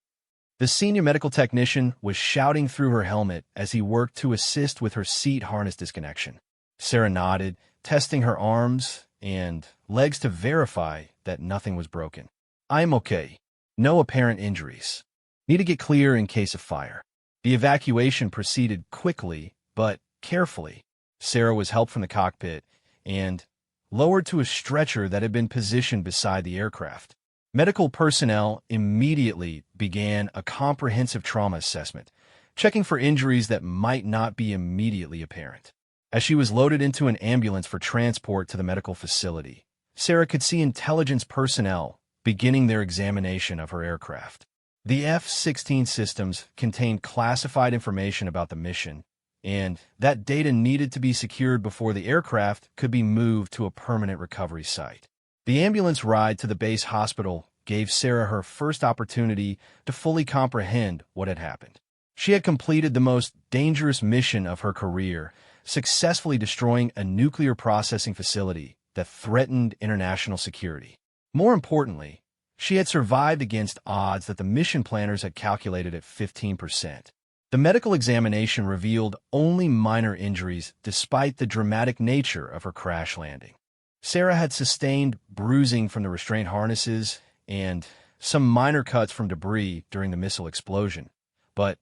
The senior medical technician was shouting through her helmet as he worked to assist with her seat harness disconnection. Sarah nodded, testing her arms and legs to verify that nothing was broken. "I'm okay. No apparent injuries. Need to get clear in case of fire." The evacuation proceeded quickly but carefully. Sarah was helped from the cockpit and lowered to a stretcher that had been positioned beside the aircraft. Medical personnel immediately began a comprehensive trauma assessment, checking for injuries that might not be immediately apparent. As she was loaded into an ambulance for transport to the medical facility, Sarah could see intelligence personnel beginning their examination of her aircraft. The F-16 systems contained classified information about the mission, and that data needed to be secured before the aircraft could be moved to a permanent recovery site. The ambulance ride to the base hospital gave Sarah her first opportunity to fully comprehend what had happened. She had completed the most dangerous mission of her career, successfully destroying a nuclear processing facility that threatened international security. More importantly, she had survived against odds that the mission planners had calculated at 15%. The medical examination revealed only minor injuries despite the dramatic nature of her crash landing. Sarah had sustained bruising from the restraint harnesses and some minor cuts from debris during the missile explosion, but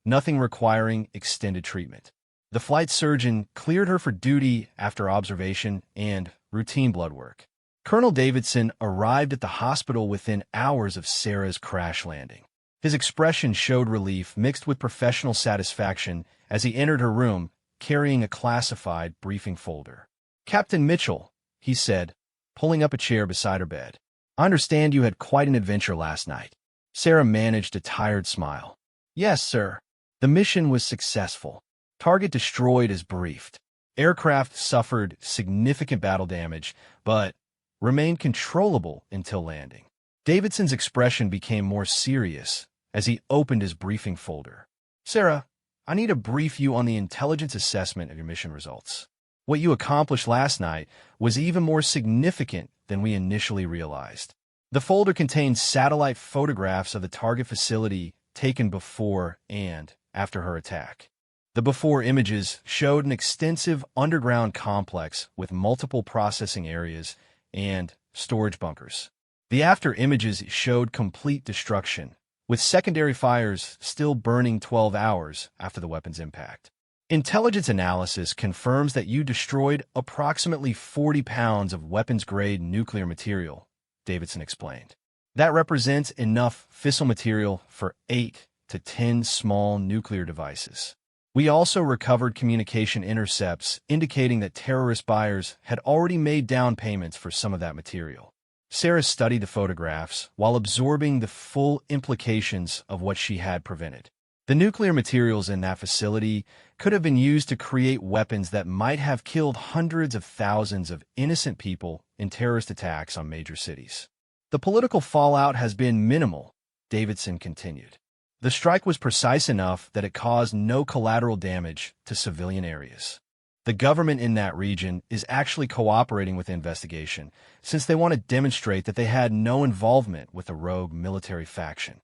nothing requiring extended treatment. The flight surgeon cleared her for duty after observation and routine blood work. Colonel Davidson arrived at the hospital within hours of Sarah's crash landing. His expression showed relief mixed with professional satisfaction as he entered her room, carrying a classified briefing folder. "Captain Mitchell," he said, pulling up a chair beside her bed. "I understand you had quite an adventure last night." Sarah managed a tired smile. "Yes, sir. The mission was successful. Target destroyed as briefed. Aircraft suffered significant battle damage, but remained controllable until landing." Davidson's expression became more serious as he opened his briefing folder. "Sarah, I need to brief you on the intelligence assessment of your mission results. What you accomplished last night was even more significant than we initially realized." The folder contained satellite photographs of the target facility taken before and after her attack. The before images showed an extensive underground complex with multiple processing areas and storage bunkers. The after images showed complete destruction, with secondary fires still burning 12 hours after the weapon's impact. "Intelligence analysis confirms that you destroyed approximately 40 pounds of weapons-grade nuclear material," Davidson explained. "That represents enough fissile material for 8 to 10 small nuclear devices. We also recovered communication intercepts indicating that terrorist buyers had already made down payments for some of that material." Sarah studied the photographs while absorbing the full implications of what she had prevented. The nuclear materials in that facility could have been used to create weapons that might have killed hundreds of thousands of innocent people in terrorist attacks on major cities. "The political fallout has been minimal," Davidson continued. The strike was precise enough that it caused no collateral damage to civilian areas. The government in that region is actually cooperating with the investigation, since they want to demonstrate that they had no involvement with a rogue military faction.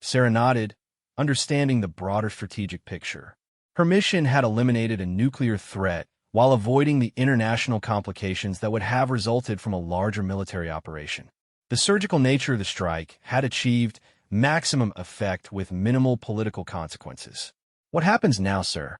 Sarah nodded, understanding the broader strategic picture. Her mission had eliminated a nuclear threat while avoiding the international complications that would have resulted from a larger military operation. The surgical nature of the strike had achieved maximum effect with minimal political consequences. "What happens now, sir?"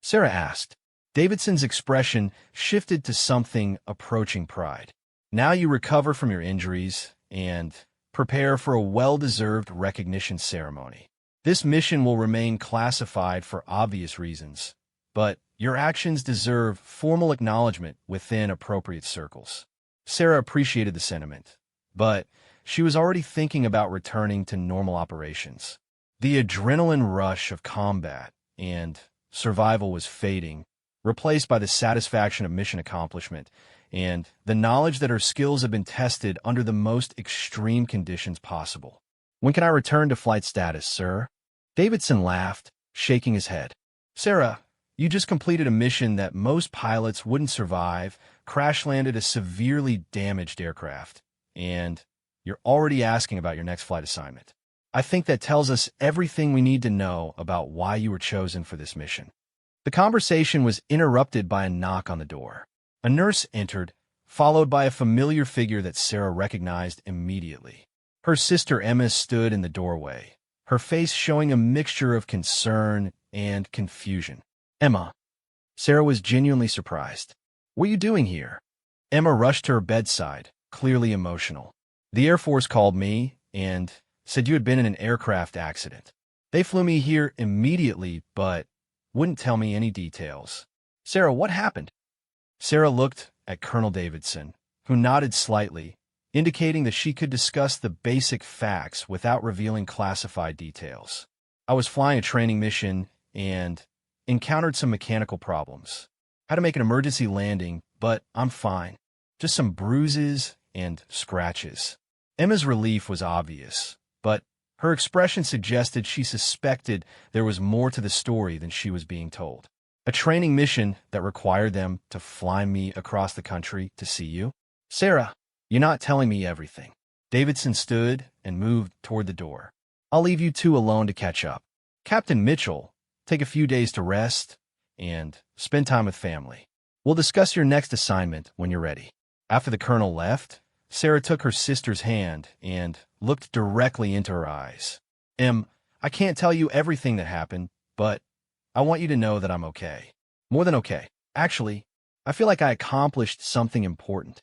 Sarah asked. Davidson's expression shifted to something approaching pride. "Now you recover from your injuries and prepare for a well-deserved recognition ceremony. This mission will remain classified for obvious reasons, but your actions deserve formal acknowledgement within appropriate circles." Sarah appreciated the sentiment, but she was already thinking about returning to normal operations. The adrenaline rush of combat and survival was fading, replaced by the satisfaction of mission accomplishment and the knowledge that her skills have been tested under the most extreme conditions possible. "When can I return to flight status, sir?" Davidson laughed, shaking his head. "Sarah, you just completed a mission that most pilots wouldn't survive, crash-landed a severely damaged aircraft, and you're already asking about your next flight assignment. I think that tells us everything we need to know about why you were chosen for this mission." The conversation was interrupted by a knock on the door. A nurse entered, followed by a familiar figure that Sarah recognized immediately. Her sister Emma stood in the doorway, her face showing a mixture of concern and confusion. "Emma." Sarah was genuinely surprised. "What are you doing here?" Emma rushed to her bedside, clearly emotional. "The Air Force called me and said you had been in an aircraft accident. They flew me here immediately, but wouldn't tell me any details." "Sarah, what happened?" Sarah looked at Colonel Davidson, who nodded slightly, indicating that she could discuss the basic facts without revealing classified details. "I was flying a training mission and encountered some mechanical problems. Had to make an emergency landing, but I'm fine. Just some bruises and scratches." Emma's relief was obvious, but her expression suggested she suspected there was more to the story than she was being told. "A training mission that required them to fly me across the country to see you?" "Sarah, you're not telling me everything." Davidson stood and moved toward the door. "I'll leave you two alone to catch up. Captain Mitchell, take a few days to rest and spend time with family. We'll discuss your next assignment when you're ready." After the colonel left, Sarah took her sister's hand and looked directly into her eyes. I can't tell you everything that happened, but I want you to know that I'm okay. More than okay. Actually, I feel like I accomplished something important."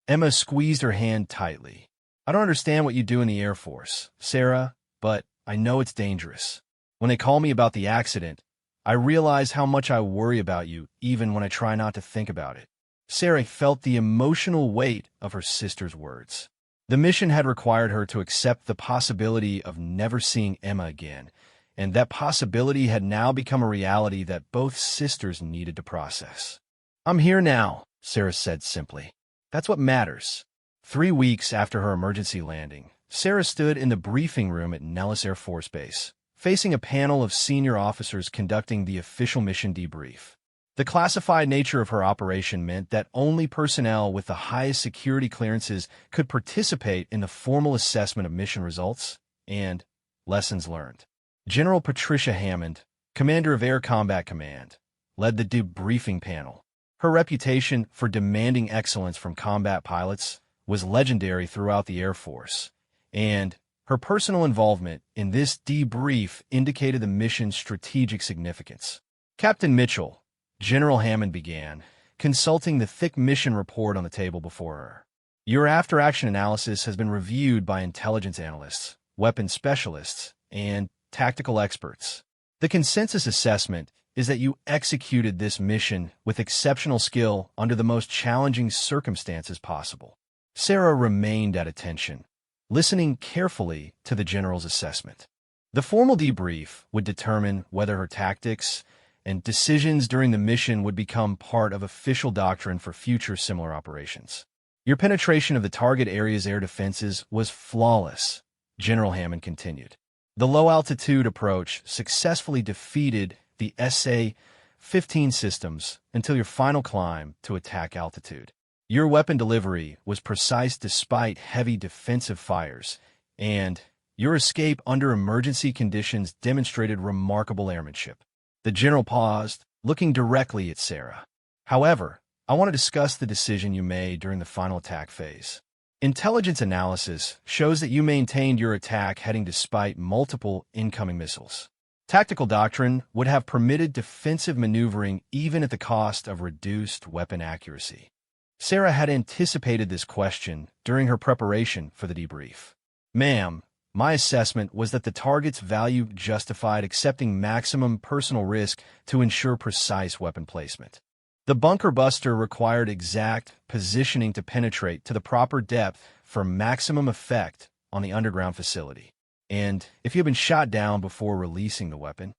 Emma squeezed her hand tightly. "I don't understand what you do in the Air Force, Sarah, but I know it's dangerous. When they call me about the accident, I realize how much I worry about you, even when I try not to think about it." Sarah felt the emotional weight of her sister's words. The mission had required her to accept the possibility of never seeing Emma again, and that possibility had now become a reality that both sisters needed to process. "I'm here now," Sarah said simply. "That's what matters." 3 weeks after her emergency landing, Sarah stood in the briefing room at Nellis Air Force Base, facing a panel of senior officers conducting the official mission debrief. The classified nature of her operation meant that only personnel with the highest security clearances could participate in the formal assessment of mission results and lessons learned. General Patricia Hammond, commander of Air Combat Command, led the debriefing panel. Her reputation for demanding excellence from combat pilots was legendary throughout the Air Force, and her personal involvement in this debrief indicated the mission's strategic significance. "Captain Mitchell," General Hammond began, consulting the thick mission report on the table before her. "Your after-action analysis has been reviewed by intelligence analysts, weapons specialists, and tactical experts. The consensus assessment is that you executed this mission with exceptional skill under the most challenging circumstances possible." Sarah remained at attention, listening carefully to the general's assessment. The formal debrief would determine whether her tactics and decisions during the mission would become part of official doctrine for future similar operations. "Your penetration of the target area's air defenses was flawless," General Hammond continued. The low-altitude approach successfully defeated the SA-15 systems until your final climb to attack altitude. Your weapon delivery was precise despite heavy defensive fires, and your escape under emergency conditions demonstrated remarkable airmanship. The general paused, looking directly at Sarah. However, I want to discuss the decision you made during the final attack phase. Intelligence analysis shows that you maintained your attack heading despite multiple incoming missiles. Tactical doctrine would have permitted defensive maneuvering even at the cost of reduced weapon accuracy. Sarah had anticipated this question during her preparation for the debrief. Ma'am, my assessment was that the target's value justified accepting maximum personal risk to ensure precise weapon placement. The bunker buster required exact positioning to penetrate to the proper depth for maximum effect on the underground facility. And if you had been shot down before releasing the weapon,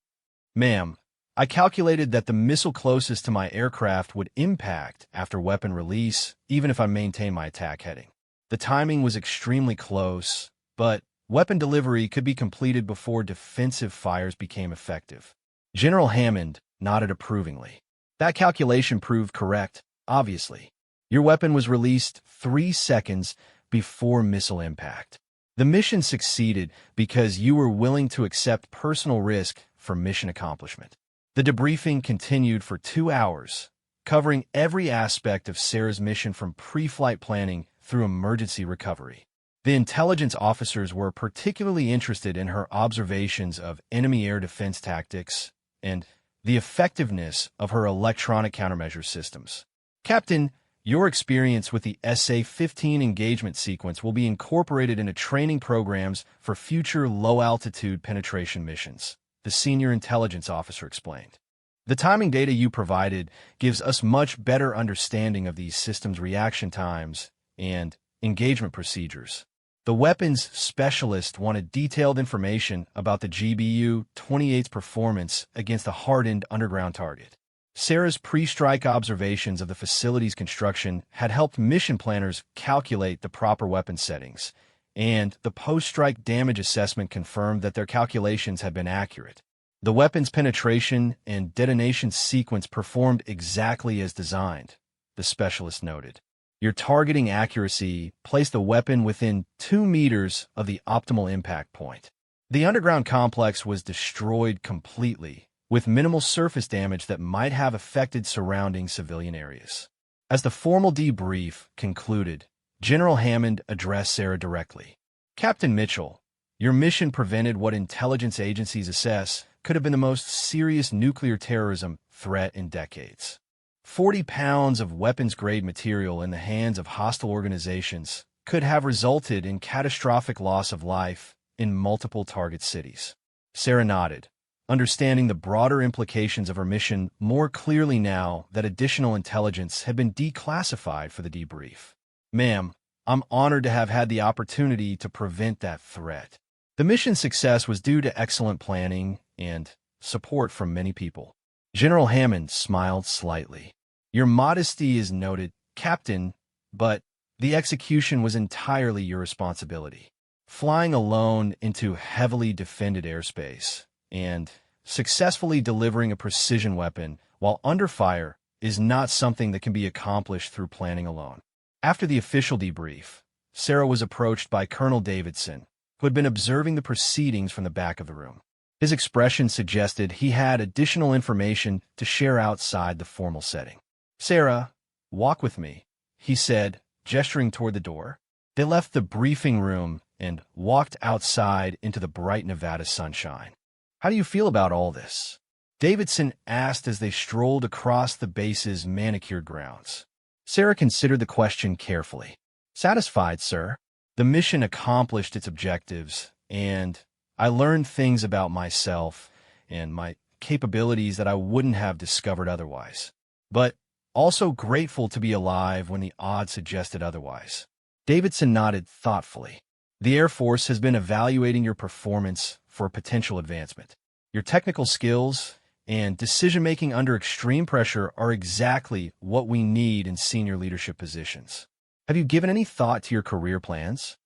ma'am, I calculated that the missile closest to my aircraft would impact after weapon release, even if I maintained my attack heading. The timing was extremely close, but weapon delivery could be completed before defensive fires became effective. General Hammond nodded approvingly. That calculation proved correct, obviously. Your weapon was released 3 seconds before missile impact. The mission succeeded because you were willing to accept personal risk for mission accomplishment. The debriefing continued for 2 hours, covering every aspect of Sarah's mission from pre-flight planning through emergency recovery. The intelligence officers were particularly interested in her observations of enemy air defense tactics and the effectiveness of her electronic countermeasure systems. Captain, your experience with the SA-15 engagement sequence will be incorporated into training programs for future low-altitude penetration missions, the senior intelligence officer explained. The timing data you provided gives us much better understanding of these systems' reaction times and engagement procedures. The weapons specialist wanted detailed information about the GBU-28's performance against a hardened underground target. Sarah's pre-strike observations of the facility's construction had helped mission planners calculate the proper weapon settings, and the post-strike damage assessment confirmed that their calculations had been accurate. The weapon's penetration and detonation sequence performed exactly as designed, the specialist noted. Your targeting accuracy placed the weapon within 2 meters of the optimal impact point. The underground complex was destroyed completely, with minimal surface damage that might have affected surrounding civilian areas. As the formal debrief concluded, General Hammond addressed Sarah directly. Captain Mitchell, your mission prevented what intelligence agencies assess could have been the most serious nuclear terrorism threat in decades. 40 pounds of weapons-grade material in the hands of hostile organizations could have resulted in catastrophic loss of life in multiple target cities. Sarah nodded, understanding the broader implications of her mission more clearly now that additional intelligence had been declassified for the debrief. Ma'am, I'm honored to have had the opportunity to prevent that threat. The mission's success was due to excellent planning and support from many people. General Hammond smiled slightly. Your modesty is noted, Captain, but the execution was entirely your responsibility. Flying alone into heavily defended airspace and successfully delivering a precision weapon while under fire is not something that can be accomplished through planning alone. After the official debrief, Sarah was approached by Colonel Davidson, who had been observing the proceedings from the back of the room. His expression suggested he had additional information to share outside the formal setting. Sarah, walk with me, he said, gesturing toward the door. They left the briefing room and walked outside into the bright Nevada sunshine. How do you feel about all this? Davidson asked as they strolled across the base's manicured grounds. Sarah considered the question carefully. Satisfied, sir. The mission accomplished its objectives, and I learned things about myself and my capabilities that I wouldn't have discovered otherwise. But also grateful to be alive when the odds suggested otherwise. Davidson nodded thoughtfully. The Air Force has been evaluating your performance for potential advancement. Your technical skills and decision-making under extreme pressure are exactly what we need in senior leadership positions. Have you given any thought to your career plans?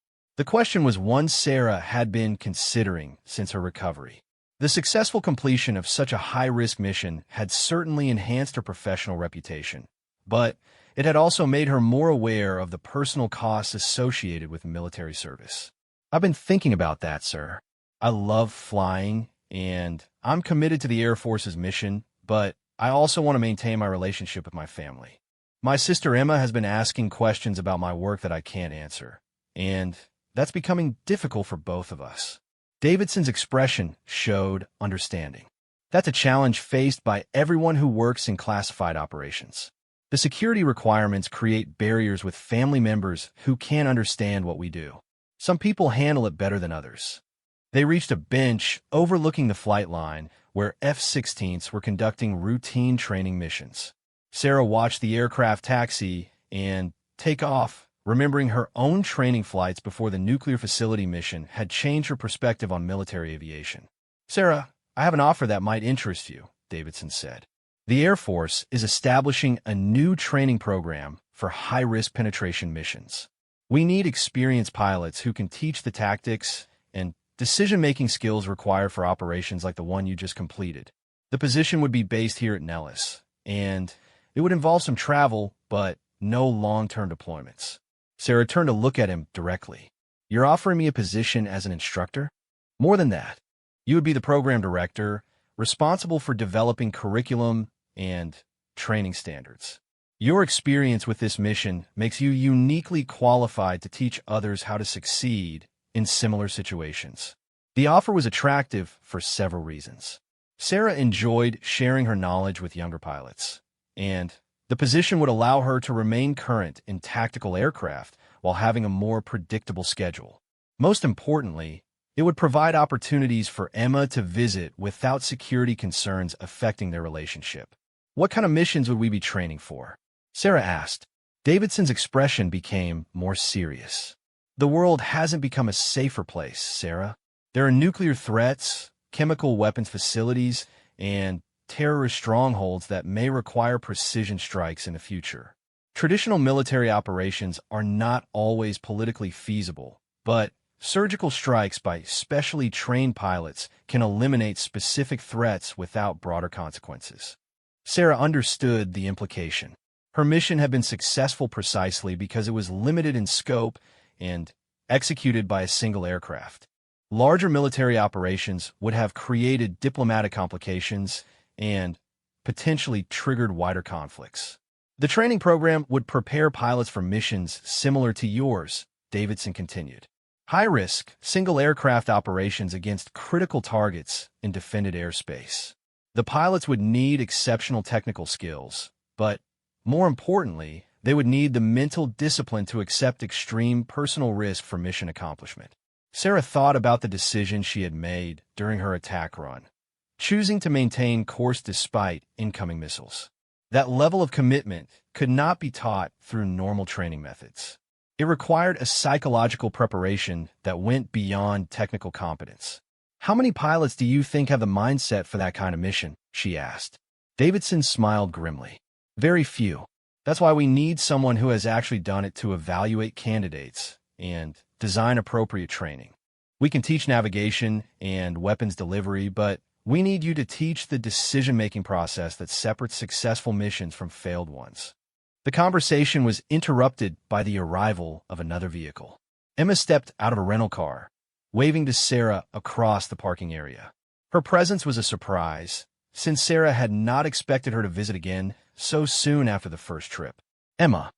The question was one Sarah had been considering since her recovery. The successful completion of such a high-risk mission had certainly enhanced her professional reputation, but it had also made her more aware of the personal costs associated with military service. "I've been thinking about that, sir. I love flying, and I'm committed to the Air Force's mission, but I also want to maintain my relationship with my family. My sister Emma has been asking questions about my work that I can't answer, and that's becoming difficult for both of us." Davidson's expression showed understanding. That's a challenge faced by everyone who works in classified operations. The security requirements create barriers with family members who can't understand what we do. Some people handle it better than others. They reached a bench overlooking the flight line where F-16s were conducting routine training missions. Sarah watched the aircraft taxi and take off, remembering her own training flights before the nuclear facility mission had changed her perspective on military aviation. "Sarah, I have an offer that might interest you," Davidson said. "The Air Force is establishing a new training program for high-risk penetration missions. We need experienced pilots who can teach the tactics and decision-making skills required for operations like the one you just completed. The position would be based here at Nellis, and it would involve some travel, but no long-term deployments." Sarah turned to look at him directly. "You're offering me a position as an instructor? More than that. You would be the program director, responsible for developing curriculum and training standards. Your experience with this mission makes you uniquely qualified to teach others how to succeed in similar situations." The offer was attractive for several reasons. Sarah enjoyed sharing her knowledge with younger pilots, and the position would allow her to remain current in tactical aircraft while having a more predictable schedule. Most importantly, it would provide opportunities for Emma to visit without security concerns affecting their relationship. "What kind of missions would we be training for?" Sarah asked. Davidson's expression became more serious. "The world hasn't become a safer place, Sarah. There are nuclear threats, chemical weapons facilities, and terrorist strongholds that may require precision strikes in the future. Traditional military operations are not always politically feasible, but surgical strikes by specially trained pilots can eliminate specific threats without broader consequences." Sarah understood the implication. Her mission had been successful precisely because it was limited in scope and executed by a single aircraft. Larger military operations would have created diplomatic complications and potentially triggered wider conflicts. "The training program would prepare pilots for missions similar to yours," Davidson continued. "High-risk, single-aircraft operations against critical targets in defended airspace. The pilots would need exceptional technical skills, but more importantly, they would need the mental discipline to accept extreme personal risk for mission accomplishment." Sarah thought about the decision she had made during her attack run, choosing to maintain course despite incoming missiles. That level of commitment could not be taught through normal training methods. It required a psychological preparation that went beyond technical competence. "How many pilots do you think have the mindset for that kind of mission?" she asked. Davidson smiled grimly. "Very few. That's why we need someone who has actually done it to evaluate candidates and design appropriate training. We can teach navigation and weapons delivery, but we need you to teach the decision-making process that separates successful missions from failed ones." The conversation was interrupted by the arrival of another vehicle. Emma stepped out of a rental car, waving to Sarah across the parking area. Her presence was a surprise, since Sarah had not expected her to visit again so soon after the first trip. "Emma,"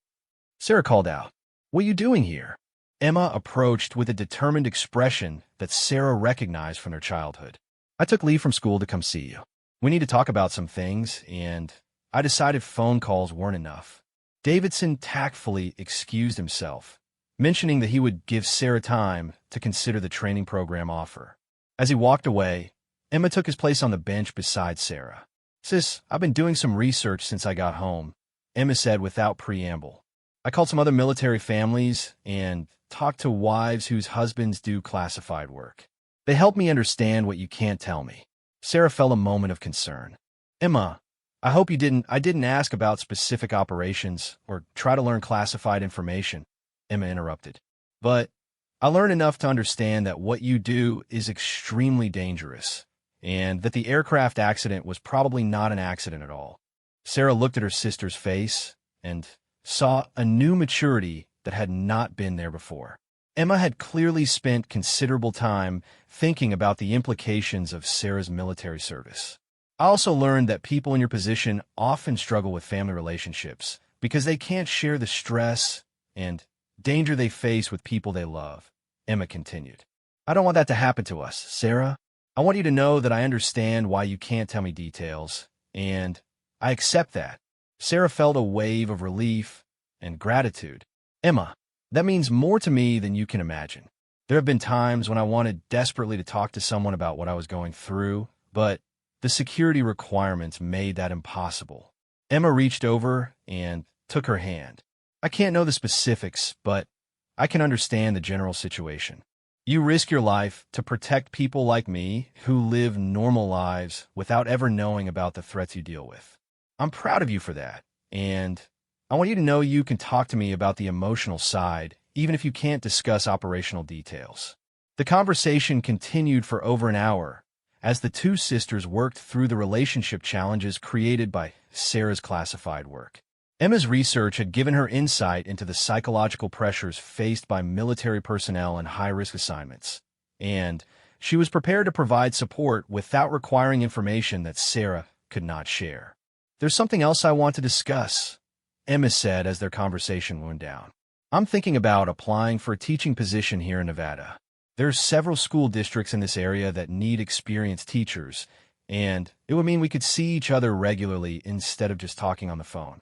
Sarah called out, "what are you doing here?" Emma approached with a determined expression that Sarah recognized from their childhood. "I took leave from school to come see you. We need to talk about some things, and I decided phone calls weren't enough." Davidson tactfully excused himself, mentioning that he would give Sarah time to consider the training program offer. As he walked away, Emma took his place on the bench beside Sarah. "Sis, I've been doing some research since I got home," Emma said without preamble. "I called some other military families and talked to wives whose husbands do classified work. They helped me understand what you can't tell me." Sarah felt a moment of concern. "Emma, I hope I didn't ask about specific operations or try to learn classified information," Emma interrupted. "But I learned enough to understand that what you do is extremely dangerous, and that the aircraft accident was probably not an accident at all. Sarah looked at her sister's face and saw a new maturity that had not been there before. Emma had clearly spent considerable time thinking about the implications of Sarah's military service. I also learned that people in your position often struggle with family relationships because they can't share the stress and danger they face with people they love. Emma continued. I don't want that to happen to us, Sarah. I want you to know that I understand why you can't tell me details, and I accept that. Sarah felt a wave of relief and gratitude. Emma, that means more to me than you can imagine. There have been times when I wanted desperately to talk to someone about what I was going through, but the security requirements made that impossible. Emma reached over and took her hand. I can't know the specifics, but I can understand the general situation. You risk your life to protect people like me who live normal lives without ever knowing about the threats you deal with. I'm proud of you for that, and I want you to know you can talk to me about the emotional side, even if you can't discuss operational details. The conversation continued for over an hour as the two sisters worked through the relationship challenges created by Sarah's classified work. Emma's research had given her insight into the psychological pressures faced by military personnel in high-risk assignments, and she was prepared to provide support without requiring information that Sarah could not share. There's something else I want to discuss, Emma said as their conversation wound down. I'm thinking about applying for a teaching position here in Nevada. There are several school districts in this area that need experienced teachers, and it would mean we could see each other regularly instead of just talking on the phone.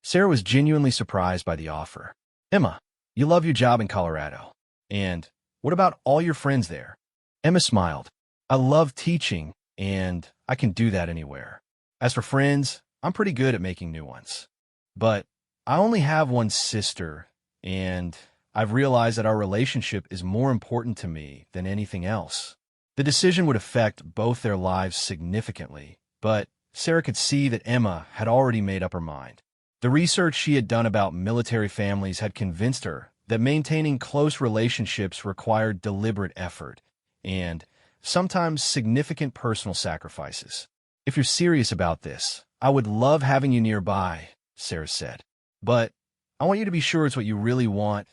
Sarah was genuinely surprised by the offer. Emma, you love your job in Colorado. And what about all your friends there? Emma smiled. I love teaching, and I can do that anywhere. As for friends, I'm pretty good at making new ones. But I only have one sister, and I've realized that our relationship is more important to me than anything else. The decision would affect both their lives significantly, but Sarah could see that Emma had already made up her mind. The research she had done about military families had convinced her that maintaining close relationships required deliberate effort and sometimes significant personal sacrifices. If you're serious about this, I would love having you nearby, Sarah said. But I want you to be sure it's what you really want,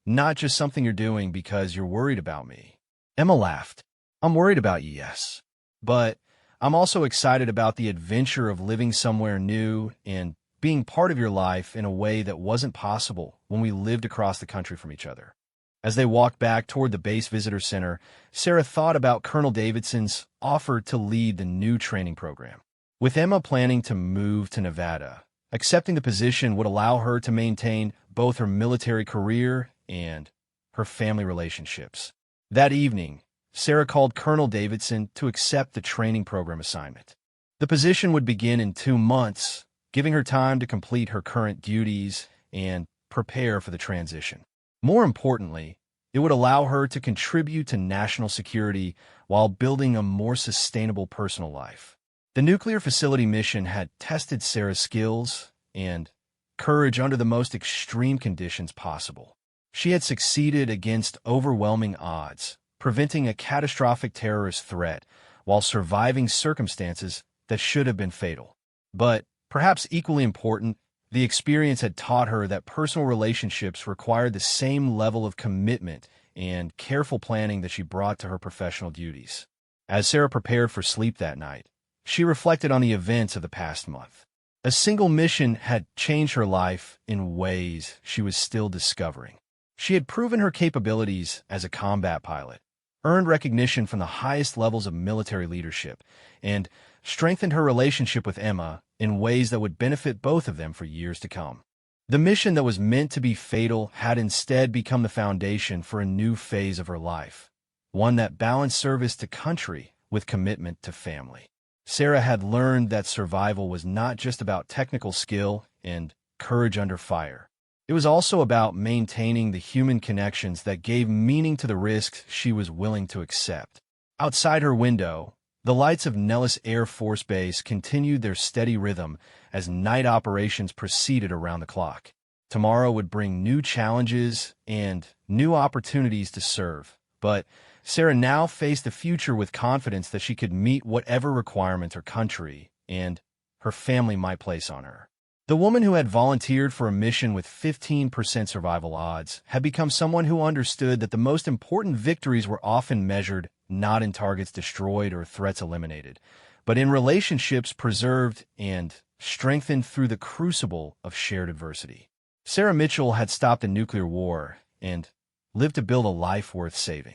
not just something you're doing because you're worried about me. Emma laughed. I'm worried about you, yes. But I'm also excited about the adventure of living somewhere new and being part of your life in a way that wasn't possible when we lived across the country from each other. As they walked back toward the base visitor center, Sarah thought about Colonel Davidson's offer to lead the new training program. With Emma planning to move to Nevada, accepting the position would allow her to maintain both her military career and her family relationships. That evening, Sarah called Colonel Davidson to accept the training program assignment. The position would begin in 2 months, giving her time to complete her current duties and prepare for the transition. More importantly, it would allow her to contribute to national security while building a more sustainable personal life. The nuclear facility mission had tested Sarah's skills and courage under the most extreme conditions possible. She had succeeded against overwhelming odds, preventing a catastrophic terrorist threat while surviving circumstances that should have been fatal. But perhaps equally important, the experience had taught her that personal relationships required the same level of commitment and careful planning that she brought to her professional duties. As Sarah prepared for sleep that night, she reflected on the events of the past month. A single mission had changed her life in ways she was still discovering. She had proven her capabilities as a combat pilot, earned recognition from the highest levels of military leadership, and strengthened her relationship with Emma in ways that would benefit both of them for years to come. The mission that was meant to be fatal had instead become the foundation for a new phase of her life, one that balanced service to country with commitment to family. Sarah had learned that survival was not just about technical skill and courage under fire. It was also about maintaining the human connections that gave meaning to the risks she was willing to accept. Outside her window, the lights of Nellis Air Force Base continued their steady rhythm as night operations proceeded around the clock. Tomorrow would bring new challenges and new opportunities to serve. But Sarah now faced the future with confidence that she could meet whatever requirement her country and her family might place on her. The woman who had volunteered for a mission with 15% survival odds had become someone who understood that the most important victories were often measured not in targets destroyed or threats eliminated, but in relationships preserved and strengthened through the crucible of shared adversity. Sarah Mitchell had stopped a nuclear war and lived to build a life worth saving.